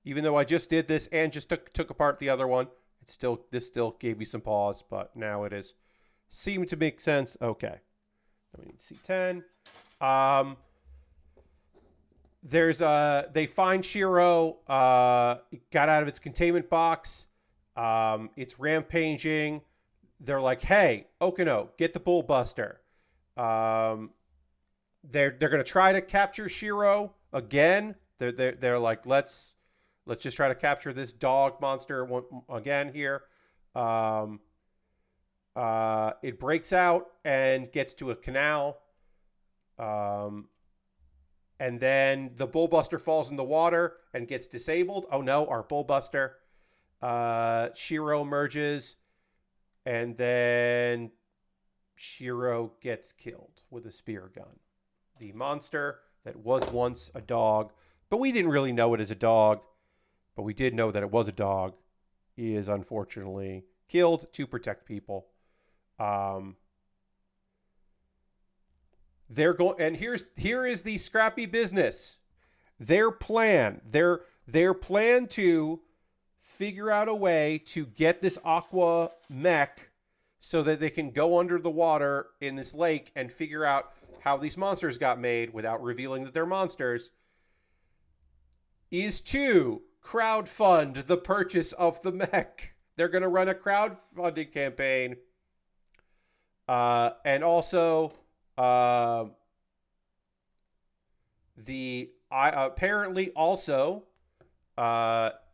Even though I just did this and just took apart the other one, this still gave me some pause, but now it is seemed to make sense. Okay. Then we need C10. They find Shiro, got out of its containment box. It's rampaging. They're like, hey, Okino, get the Bullbuster. They're going to try to capture Shiro again. They're like, let's just try to capture this dog monster again here. It breaks out and gets to a canal. And then the Bullbuster falls in the water and gets disabled. Oh no, our Bullbuster. Shiro emerges. And then Shiro gets killed with a spear gun. The monster that was once a dog, but we didn't really know it as a dog, but we did know that it was a dog, is unfortunately killed to protect people. They're going, and here is the scrappy business. Their plan to figure out a way to get this aqua mech so that they can go under the water in this lake and figure out how these monsters got made without revealing that they're monsters, is to crowdfund the purchase of the mech. They're going to run a crowdfunding campaign. And also, apparently also,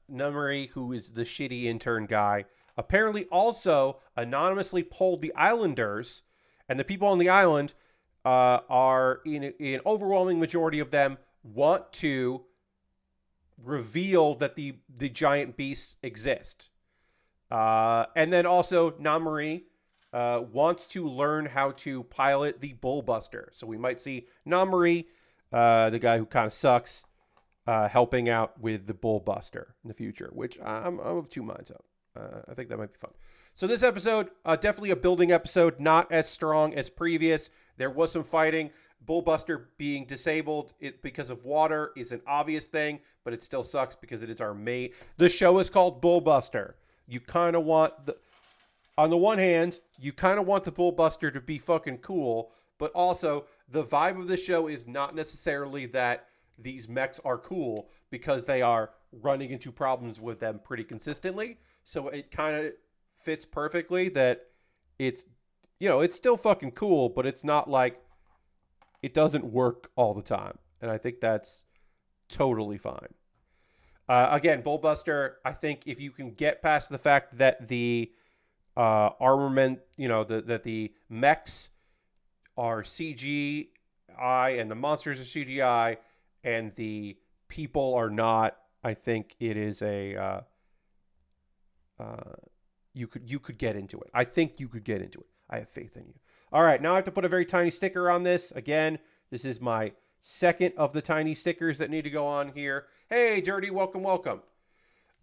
Nummery, who is the shitty intern guy, apparently also anonymously polled the islanders, and the people on the island are, in an overwhelming majority of them, want to reveal that the giant beasts exist. And then also, Namari wants to learn how to pilot the Bullbuster. So we might see Namari, the guy who kind of sucks, helping out with the Bullbuster in the future, which I'm of two minds of. I think that might be fun. So this episode, definitely a building episode, not as strong as previous. There was some fighting. Bullbuster being disabled because of water is an obvious thing, but it still sucks because it is our mate. The show is called Bullbuster. You kind of want on the one hand, you kind of want the Bullbuster to be fucking cool, but also the vibe of the show is not necessarily that these mechs are cool because they are running into problems with them pretty consistently. So it kind of fits perfectly that it's, it's still fucking cool, but it's not like it doesn't work all the time. And I think that's totally fine. Again, Bullbuster, I think if you can get past the fact that the armament, that the mechs are CGI and the monsters are CGI and the people are not, I think it is a you could get into it. I think you could get into it. I have faith in you. All right, now I have to put a very tiny sticker on this. Again, this is my second of the tiny stickers that need to go on here. Hey, Dirty, welcome.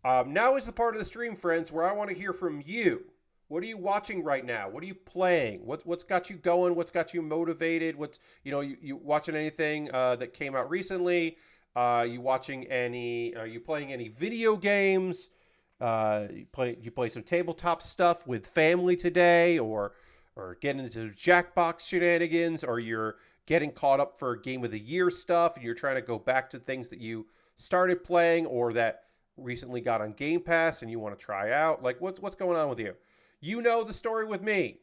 Now is the part of the stream, friends, where I want to hear from you. What are you watching right now? What are you playing? What's got you going? What's got you motivated? What's you watching anything that came out recently? You watching any? Are you playing any video games? You play some tabletop stuff with family today, or getting into Jackbox shenanigans, or you're getting caught up for Game of the Year stuff, and you're trying to go back to things that you started playing or that recently got on Game Pass and you want to try out. Like, what's going on with you? You know the story with me.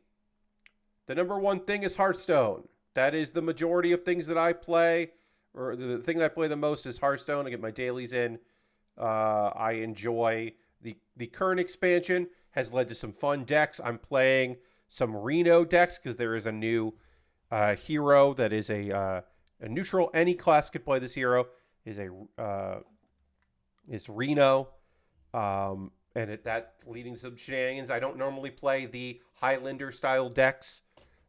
The number one thing is Hearthstone. That is the majority of things that I play, or the thing that I play the most is Hearthstone. I get my dailies in. I enjoy the current expansion has led to some fun decks. I'm playing some Reno decks because there is a new hero that is a neutral. Any class could play this hero. Is Reno. And that's leading to some shenanigans. I don't normally play the Highlander style decks,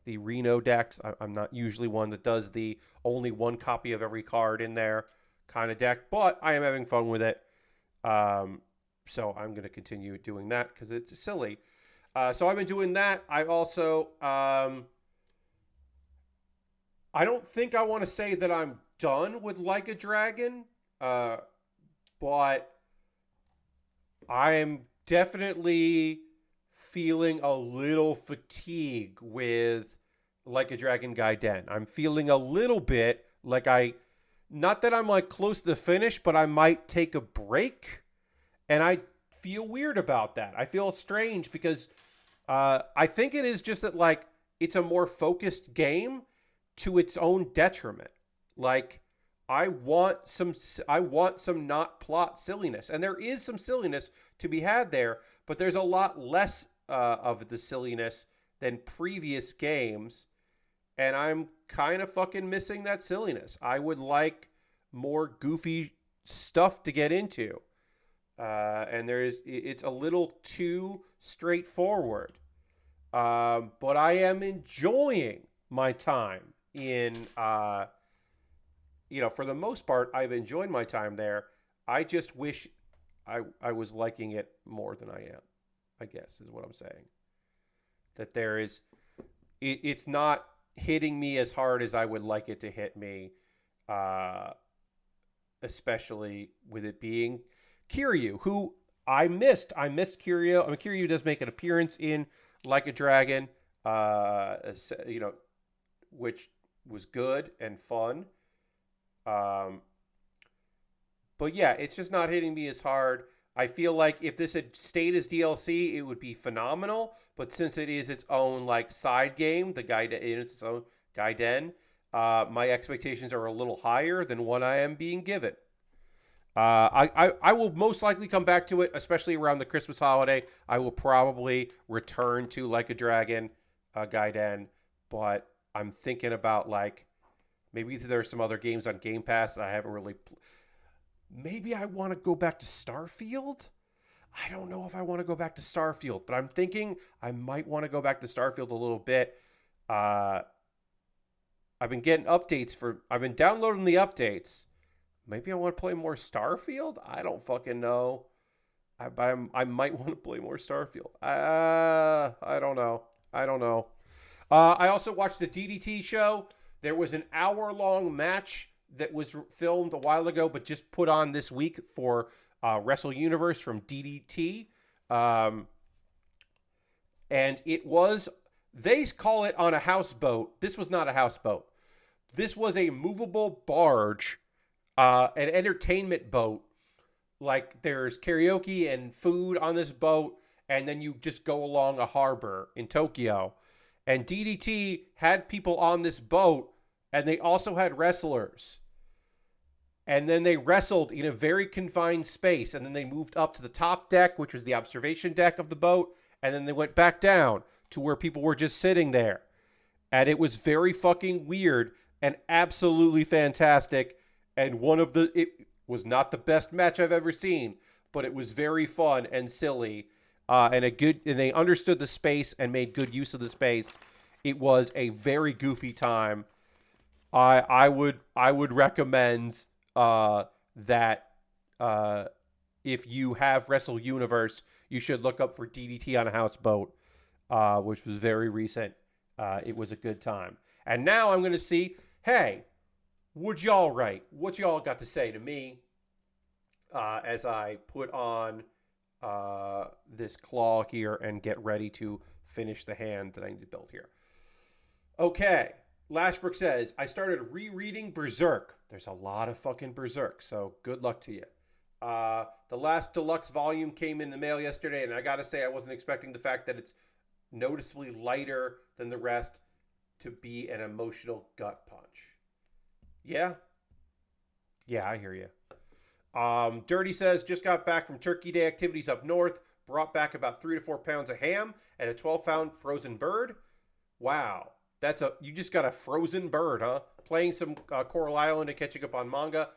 the Reno decks. I'm not usually one that does the only one copy of every card in there kind of deck, but I am having fun with it. So I'm going to continue doing that because it's silly. So I've been doing that. I've also, I don't think I want to say that I'm done with Like a Dragon, but I am definitely feeling a little fatigue with Like a Dragon Gaiden. I'm feeling a little bit like not that I'm like close to the finish, but I might take a break. And I feel weird about that. I feel strange because I think it is just that like it's a more focused game to its own detriment. Like I want some not plot silliness, and there is some silliness to be had there, but there's a lot less of the silliness than previous games, and I'm kind of fucking missing that silliness. I would like more goofy stuff to get into, and it's a little too straightforward, but I am enjoying my time in. For the most part, I've enjoyed my time there. I just wish I was liking it more than I am, I guess, is what I'm saying. That it's not hitting me as hard as I would like it to hit me, especially with it being Kiryu, who I missed Kiryu. I mean, Kiryu does make an appearance in Like a Dragon, you know, which was good and fun. Um, but yeah, it's just not hitting me as hard. I feel like if this had stayed as DLC, it would be phenomenal. But since it is its own like side game, the Gaiden, it's its own Gaiden, my expectations are a little higher than what I am being given. I will most likely come back to it, especially around the Christmas holiday. I will probably return to Like a Dragon, Gaiden, but I'm thinking about like maybe there's some other games on Game Pass that I haven't really. Maybe I want to go back to Starfield. I don't know if I want to go back to Starfield, but I'm thinking I might want to go back to Starfield a little bit. Uh, I've been getting updates I've been downloading the updates. Maybe I want to play more Starfield. I don't fucking know. I might want to play more Starfield. I don't know. I don't know. I also watched the DDT show. There was an hour-long match that was filmed a while ago, but just put on this week for Wrestle Universe from DDT. And it was, they call it on a houseboat. This was not a houseboat. This was a movable barge, an entertainment boat. Like there's karaoke and food on this boat, and then you just go along a harbor in Tokyo. And DDT had people on this boat, and they also had wrestlers. And then they wrestled in a very confined space. And then they moved up to the top deck, which was the observation deck of the boat. And then they went back down to where people were just sitting there. And it was very fucking weird and absolutely fantastic. And it was not the best match I've ever seen, but it was very fun and silly. And they understood the space and made good use of the space. It was a very goofy time. I would recommend that if you have Wrestle Universe, you should look up for DDT on a houseboat, which was very recent. It was a good time. And now I'm going to see, hey, would y'all write? What y'all got to say to me as I put on this claw here and get ready to finish the hand that I need to build here. Okay. Lashbrook says, I started rereading Berserk. There's a lot of fucking Berserk, so good luck to you. The last deluxe volume came in the mail yesterday, and I gotta say I wasn't expecting the fact that it's noticeably lighter than the rest to be an emotional gut punch. Yeah? Yeah, I hear you. Dirty says, just got back from Turkey Day activities up north, brought back about 3 to 4 pounds of ham and a 12-pound frozen bird. Wow. You just got a frozen bird, huh? Playing some Coral Island and catching up on manga.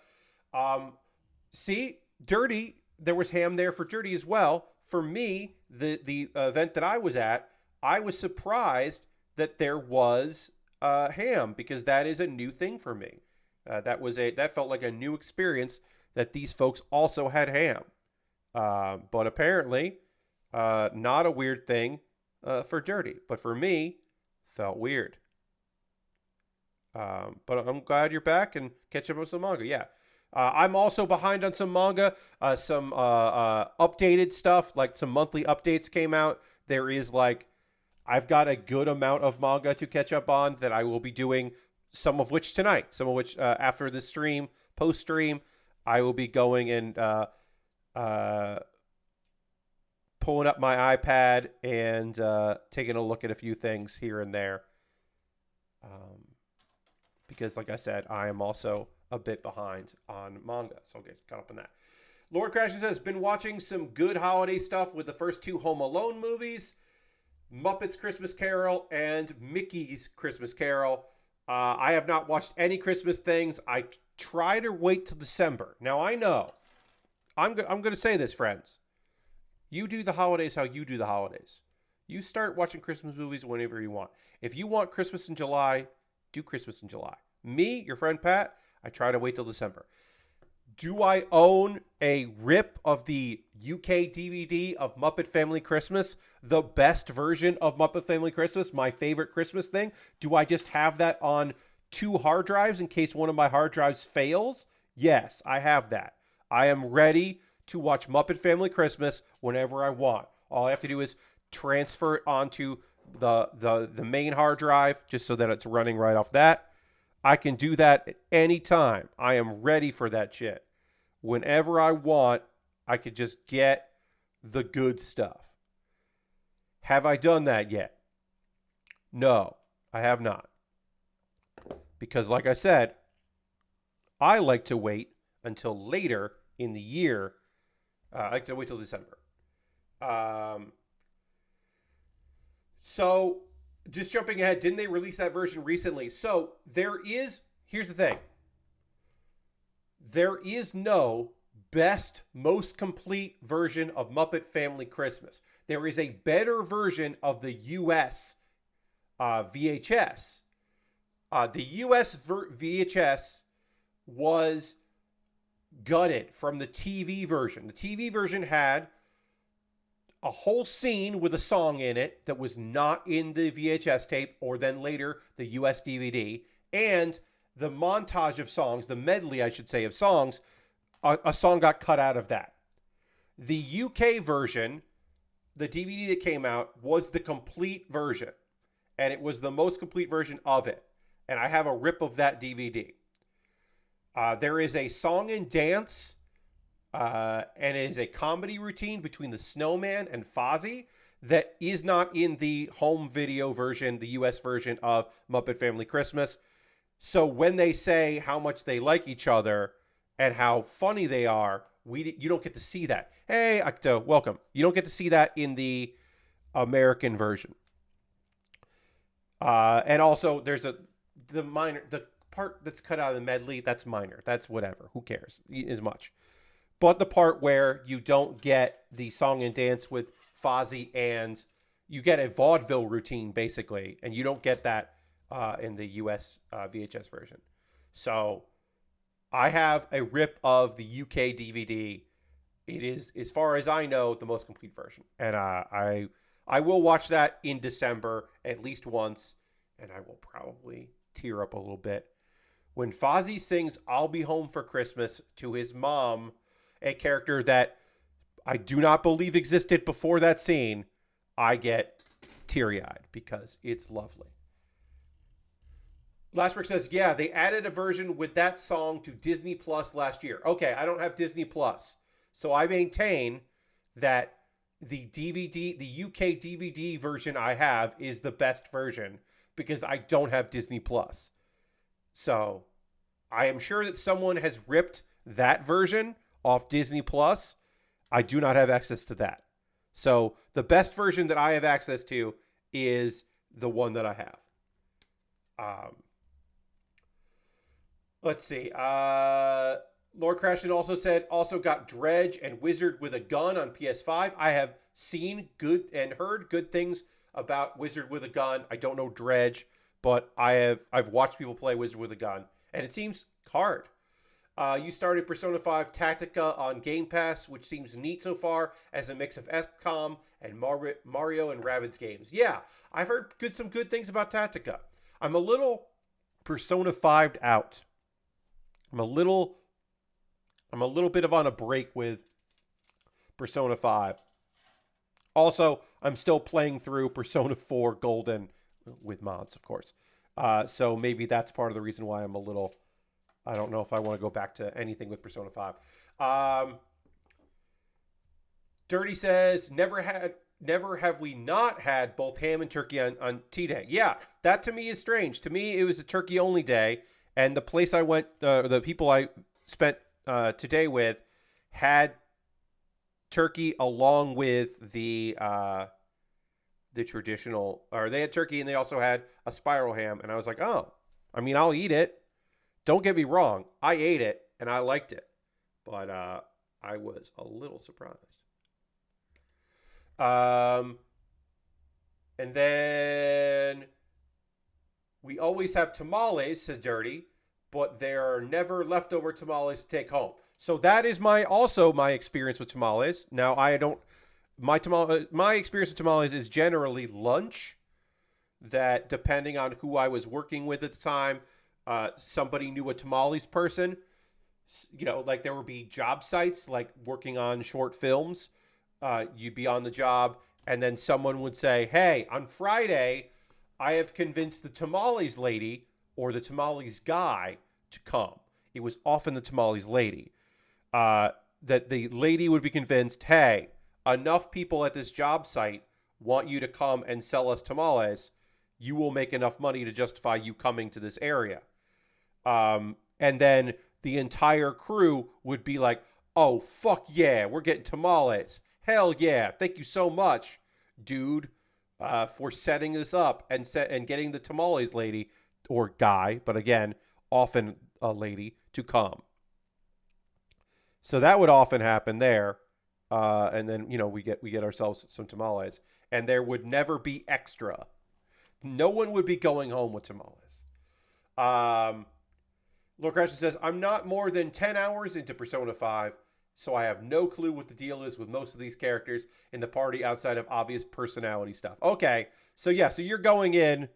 See, Dirty, there was ham there for Dirty as well. For me, the event that I was at, I was surprised that there was ham because that is a new thing for me. That felt like a new experience that these folks also had ham. But apparently, not a weird thing for Dirty. But for me, felt weird. But I'm glad you're back and catch up with some manga. Yeah. I'm also behind on some manga. Some updated stuff, like some monthly updates came out. There is I've got a good amount of manga to catch up on that I will be doing, some of which tonight, some of which after the stream, post-stream, I will be going and pulling up my iPad and taking a look at a few things here and there. Because, like I said, I am also a bit behind on manga, so I'll get caught up on that. Lord Crasher says, been watching some good holiday stuff with the first 2 Home Alone movies, Muppets Christmas Carol and Mickey's Christmas Carol. I have not watched any Christmas things. I try to wait till December. Now, I know. I'm going to say this, friends. You do the holidays how you do the holidays. You start watching Christmas movies whenever you want. If you want Christmas in July, do Christmas in July. Me, your friend Pat, I try to wait till December. Do I own a rip of the UK DVD of Muppet Family Christmas? The best version of Muppet Family Christmas, my favorite Christmas thing? Do I just have that on 2 hard drives in case one of my hard drives fails? Yes, I have that. I am ready to watch Muppet Family Christmas whenever I want. All I have to do is transfer it onto the main hard drive just so that it's running right off that. I can do that at any time. I am ready for that shit. Whenever I want, I could just get the good stuff. Have I done that yet? No, I have not. Because like I said, I like to wait until later in the year. I like to wait till December. So, just jumping ahead, didn't they release that version recently? So, here's the thing. There is no best, most complete version of Muppet Family Christmas. There is a better version of the US VHS. The US VHS was gutted from the TV version. The TV version had a whole scene with a song in it that was not in the VHS tape or then later the US DVD, and the montage of songs, the medley, I should say, of songs, a song got cut out of that. The UK version, the DVD that came out, was the complete version, and it was the most complete version of it, and I have a rip of that DVD. There is a song and dance, and it is a comedy routine between the Snowman and Fozzie that is not in the home video version, the US version of Muppet Family Christmas. So when they say how much they like each other and how funny they are, you don't get to see that. Hey, Octo, welcome. You don't get to see that in the American version. And also, there's the part that's cut out of the medley, that's minor. That's whatever. Who cares as much? But the part where you don't get the song and dance with Fozzie and you get a vaudeville routine, basically, and you don't get that in the US VHS version. So I have a rip of the UK DVD. It is, as far as I know, the most complete version. And I will watch that in December at least once, and I will probably tear up a little bit. When Fozzie sings I'll Be Home for Christmas to his mom, a character that I do not believe existed before that scene, I get teary-eyed because it's lovely. Lastbrick says, yeah, they added a version with that song to Disney Plus last year. Okay, I don't have Disney Plus. So I maintain that the UK DVD version I have is the best version because I don't have Disney Plus. So I am sure that someone has ripped that version off Disney Plus. I do not have access to that. So the best version that I have access to is the one that I have. Let's see. Lord Crashton also said, also got Dredge and Wizard with a Gun on PS5. I have seen good and heard good things about Wizard with a Gun. I don't know Dredge, but I've watched people play Wizard with a Gun, and it seems hard. You started Persona 5 Tactica on Game Pass, which seems neat so far as a mix of XCOM and Mario and Rabbids games. Yeah, I've heard some good things about Tactica. I'm a little Persona 5'd out. I'm a little bit on a break with Persona 5. Also, I'm still playing through Persona 4 Golden with mods, of course. So maybe that's part of the reason why I'm a little... I don't know if I want to go back to anything with Persona 5. Dirty says, never have we not had both ham and turkey on tea day. Yeah, that to me is strange. To me, it was a turkey only day. And the place I went, the people I spent today with had turkey along with the traditional, or they had turkey and they also had a spiral ham. And I was like, oh, I mean, I'll eat it. Don't get me wrong. I ate it and I liked it, but I was a little surprised. And then we always have tamales, says Dirty, but there are never leftover tamales to take home. So that is my experience with tamales. Now my experience with tamales is generally lunch. That depending on who I was working with at the time, somebody knew a tamales person. You know, like there would be job sites, like working on short films. You'd be on the job, and then someone would say, "Hey, on Friday, I have convinced the tamales lady or the tamales guy to come." It was often the tamales lady. Uh, that the lady would be convinced, "Hey, enough people at this job site want you to come and sell us tamales. You will make enough money to justify you coming to this area." And then the entire crew would be like, "Oh, fuck yeah, we're getting tamales. Hell yeah, thank you so much, dude, for setting this up and getting the tamales lady or guy, but again, often a lady, to come." So that would often happen there, and then we get ourselves some tamales, and there would never be extra. No one would be going home with tamales. Um, Lord Crashton says, "I'm not more than 10 hours into Persona 5, so I have no clue what the deal is with most of these characters in the party outside of obvious personality stuff." Okay, so yeah, so you're going in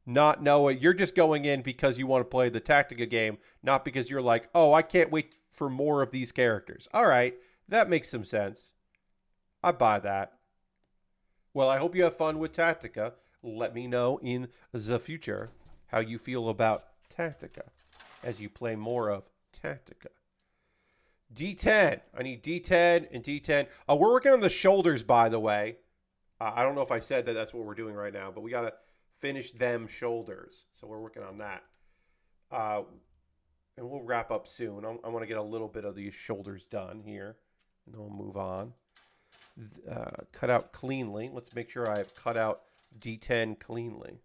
not knowing. You're just going in because you want to play the Tactica game, not because you're like, "Oh, I can't wait for more of these characters." All right, that makes some sense. I buy that. Well, I hope you have fun with Tactica. Let me know in the future how you feel about Tactica as you play more of Tactica. D10. I need D10 and D10. We're working on the shoulders, by the way. I don't know if I said that that's what we're doing right now, but we got to finish them shoulders. So we're working on that. Uh, and we'll wrap up soon. I want to get a little bit of these shoulders done here. And then we'll move on. Cut out cleanly. Let's make sure I've cut out D10 cleanly.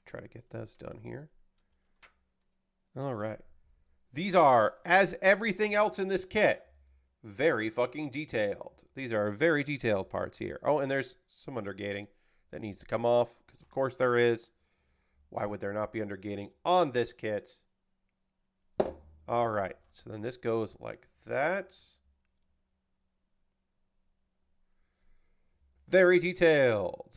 Try to get those done here. All right. These are, as everything else in this kit, very fucking detailed. These are very detailed parts here. Oh, and there's some undergating that needs to come off, because of course there is. Why would there not be undergating on this kit? All right. So then this goes like that. Very detailed.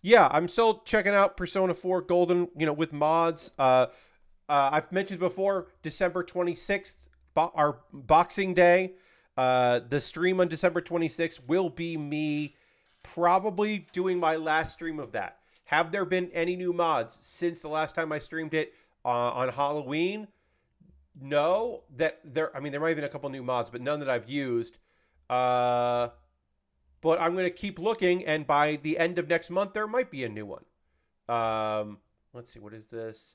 Yeah, I'm still checking out Persona 4 Golden, with mods. I've mentioned before, December 26th, our Boxing Day. The stream on December 26th will be me probably doing my last stream of that. Have there been any new mods since the last time I streamed it on Halloween? No. There might have been a couple new mods, but none that I've used. But I'm going to keep looking, and by the end of next month, there might be a new one. Let's see, what is this?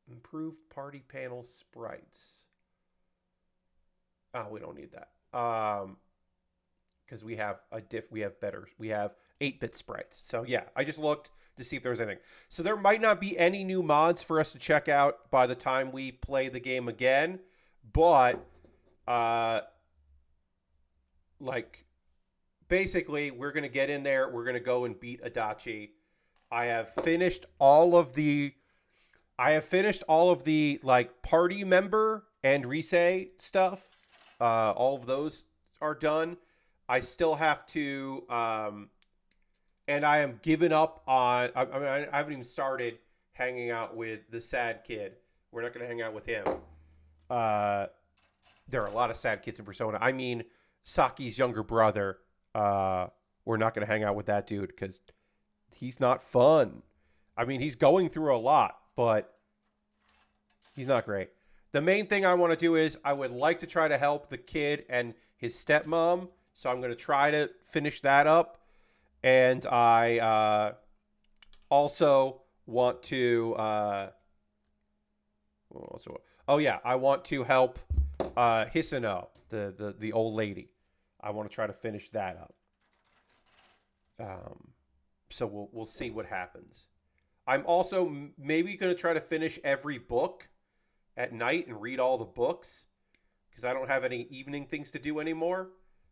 Improved party panel sprites. Oh, we don't need that. Because we have we have 8-bit sprites. So yeah, I just looked to see if there was anything. So there might not be any new mods for us to check out by the time we play the game again, but basically we're going to get in there, we're going to go and beat Adachi. I have finished all of the party member and Rise stuff. All of those are done. I still have to and I am giving up on I haven't even started hanging out with the sad kid. We're not going to hang out with him. There are a lot of sad kids in Persona. I mean, Saki's younger brother. We're not going to hang out with that dude because he's not fun. I mean, he's going through a lot, but he's not great. The main thing I want to do is I would like to try to help the kid and his stepmom. So I'm going to try to finish that up. And I also want to... I want to help Hisano, the old lady. I want to try to finish that up. So we'll see what happens. I'm also maybe going to try to finish every book at night and read all the books, because I don't have any evening things to do anymore.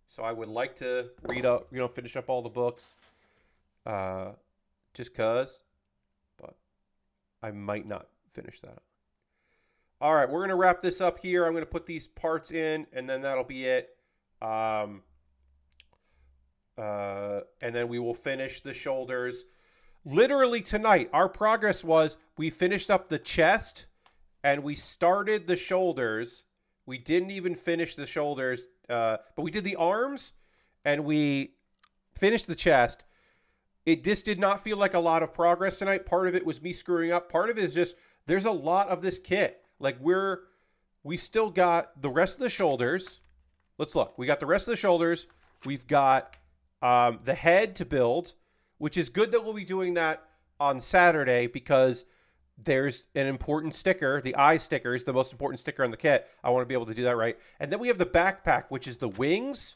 So I would like to finish up all the books, just cause. But I might not finish that up. All right, we're going to wrap this up here. I'm going to put these parts in, and then that'll be it. And then we will finish the shoulders. Literally tonight, our progress was we finished up the chest and we started the shoulders. We didn't even finish the shoulders, but we did the arms and we finished the chest. This did not feel like a lot of progress tonight. Part of it was me screwing up. Part of it is just there's a lot of this kit. Like we still got the rest of the shoulders. Let's look. We got the rest of the shoulders. We've got the head to build, which is good that we'll be doing that on Saturday because there's an important sticker. The eye sticker is the most important sticker on the kit. I want to be able to do that right. And then we have the backpack, which is the wings.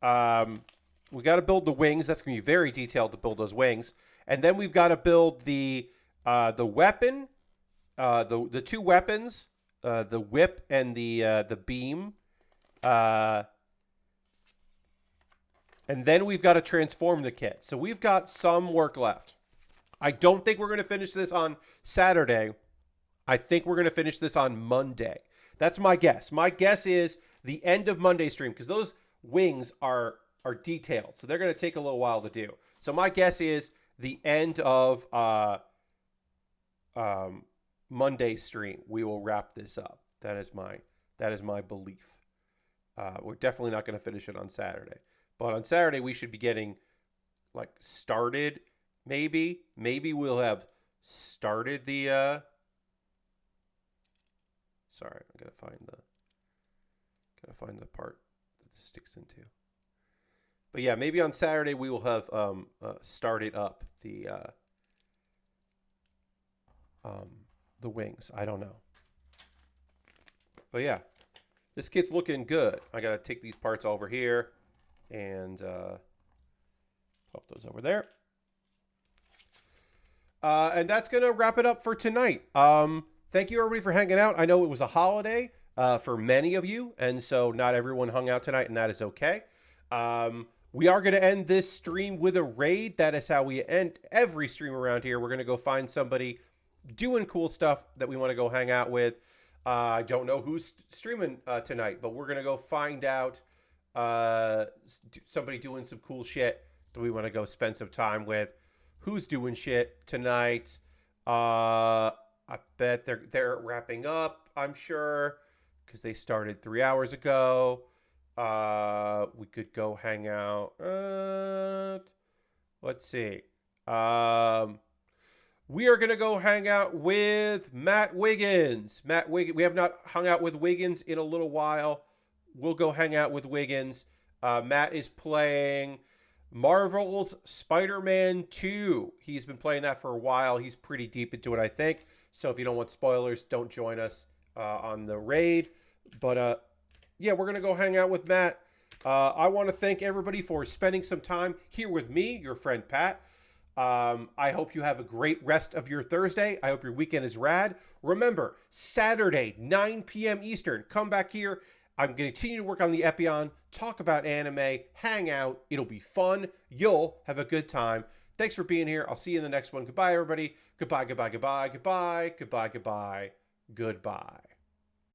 We got to build the wings. That's going to be very detailed to build those wings. And then we've got to build the weapon, the two weapons, the whip and the beam. And then we've got to transform the kit. So we've got some work left. I don't think we're going to finish this on Saturday. I think we're going to finish this on Monday. That's my guess. My guess is the end of Monday stream because those wings are detailed. So they're going to take a little while to do. So my guess is the end of Monday stream. We will wrap this up. That is my belief. We're definitely not going to finish it on Saturday. But on Saturday, we should be getting like started. Maybe we'll have started the. Sorry, I gotta find the part that this sticks into. But yeah, maybe on Saturday we will have started up the wings. I don't know. But yeah, this kit's looking good. I gotta take these parts over here and pop those over there. And that's going to wrap it up for tonight. Thank you, everybody, for hanging out. I know it was a holiday for many of you, and so not everyone hung out tonight, and that is okay. We are going to end this stream with a raid. That is how we end every stream around here. We're going to go find somebody doing cool stuff that we want to go hang out with. I don't know who's streaming tonight, but we're going to go find out somebody doing some cool shit that we want to go spend some time with. Who's doing shit tonight? I bet they're wrapping up, I'm sure, because they started 3 hours ago. We could go hang out. Let's see. We are going to go hang out with Matt Wiggins. We have not hung out with Wiggins in a little while. We'll go hang out with Wiggins. Matt is playing Marvel's Spider-Man 2. He's been playing that for a while. He's pretty deep into it, I think. So if you don't want spoilers, don't join us on the raid. But yeah, we're going to go hang out with Matt. I want to thank everybody for spending some time here with me, your friend Pat. I hope you have a great rest of your Thursday. I hope your weekend is rad. Remember, Saturday, 9 p.m. Eastern, come back here. I'm going to continue to work on the Epyon, talk about anime, hang out. It'll be fun. You'll have a good time. Thanks for being here. I'll see you in the next one. Goodbye, everybody. Goodbye, goodbye, goodbye, goodbye, goodbye, goodbye, goodbye.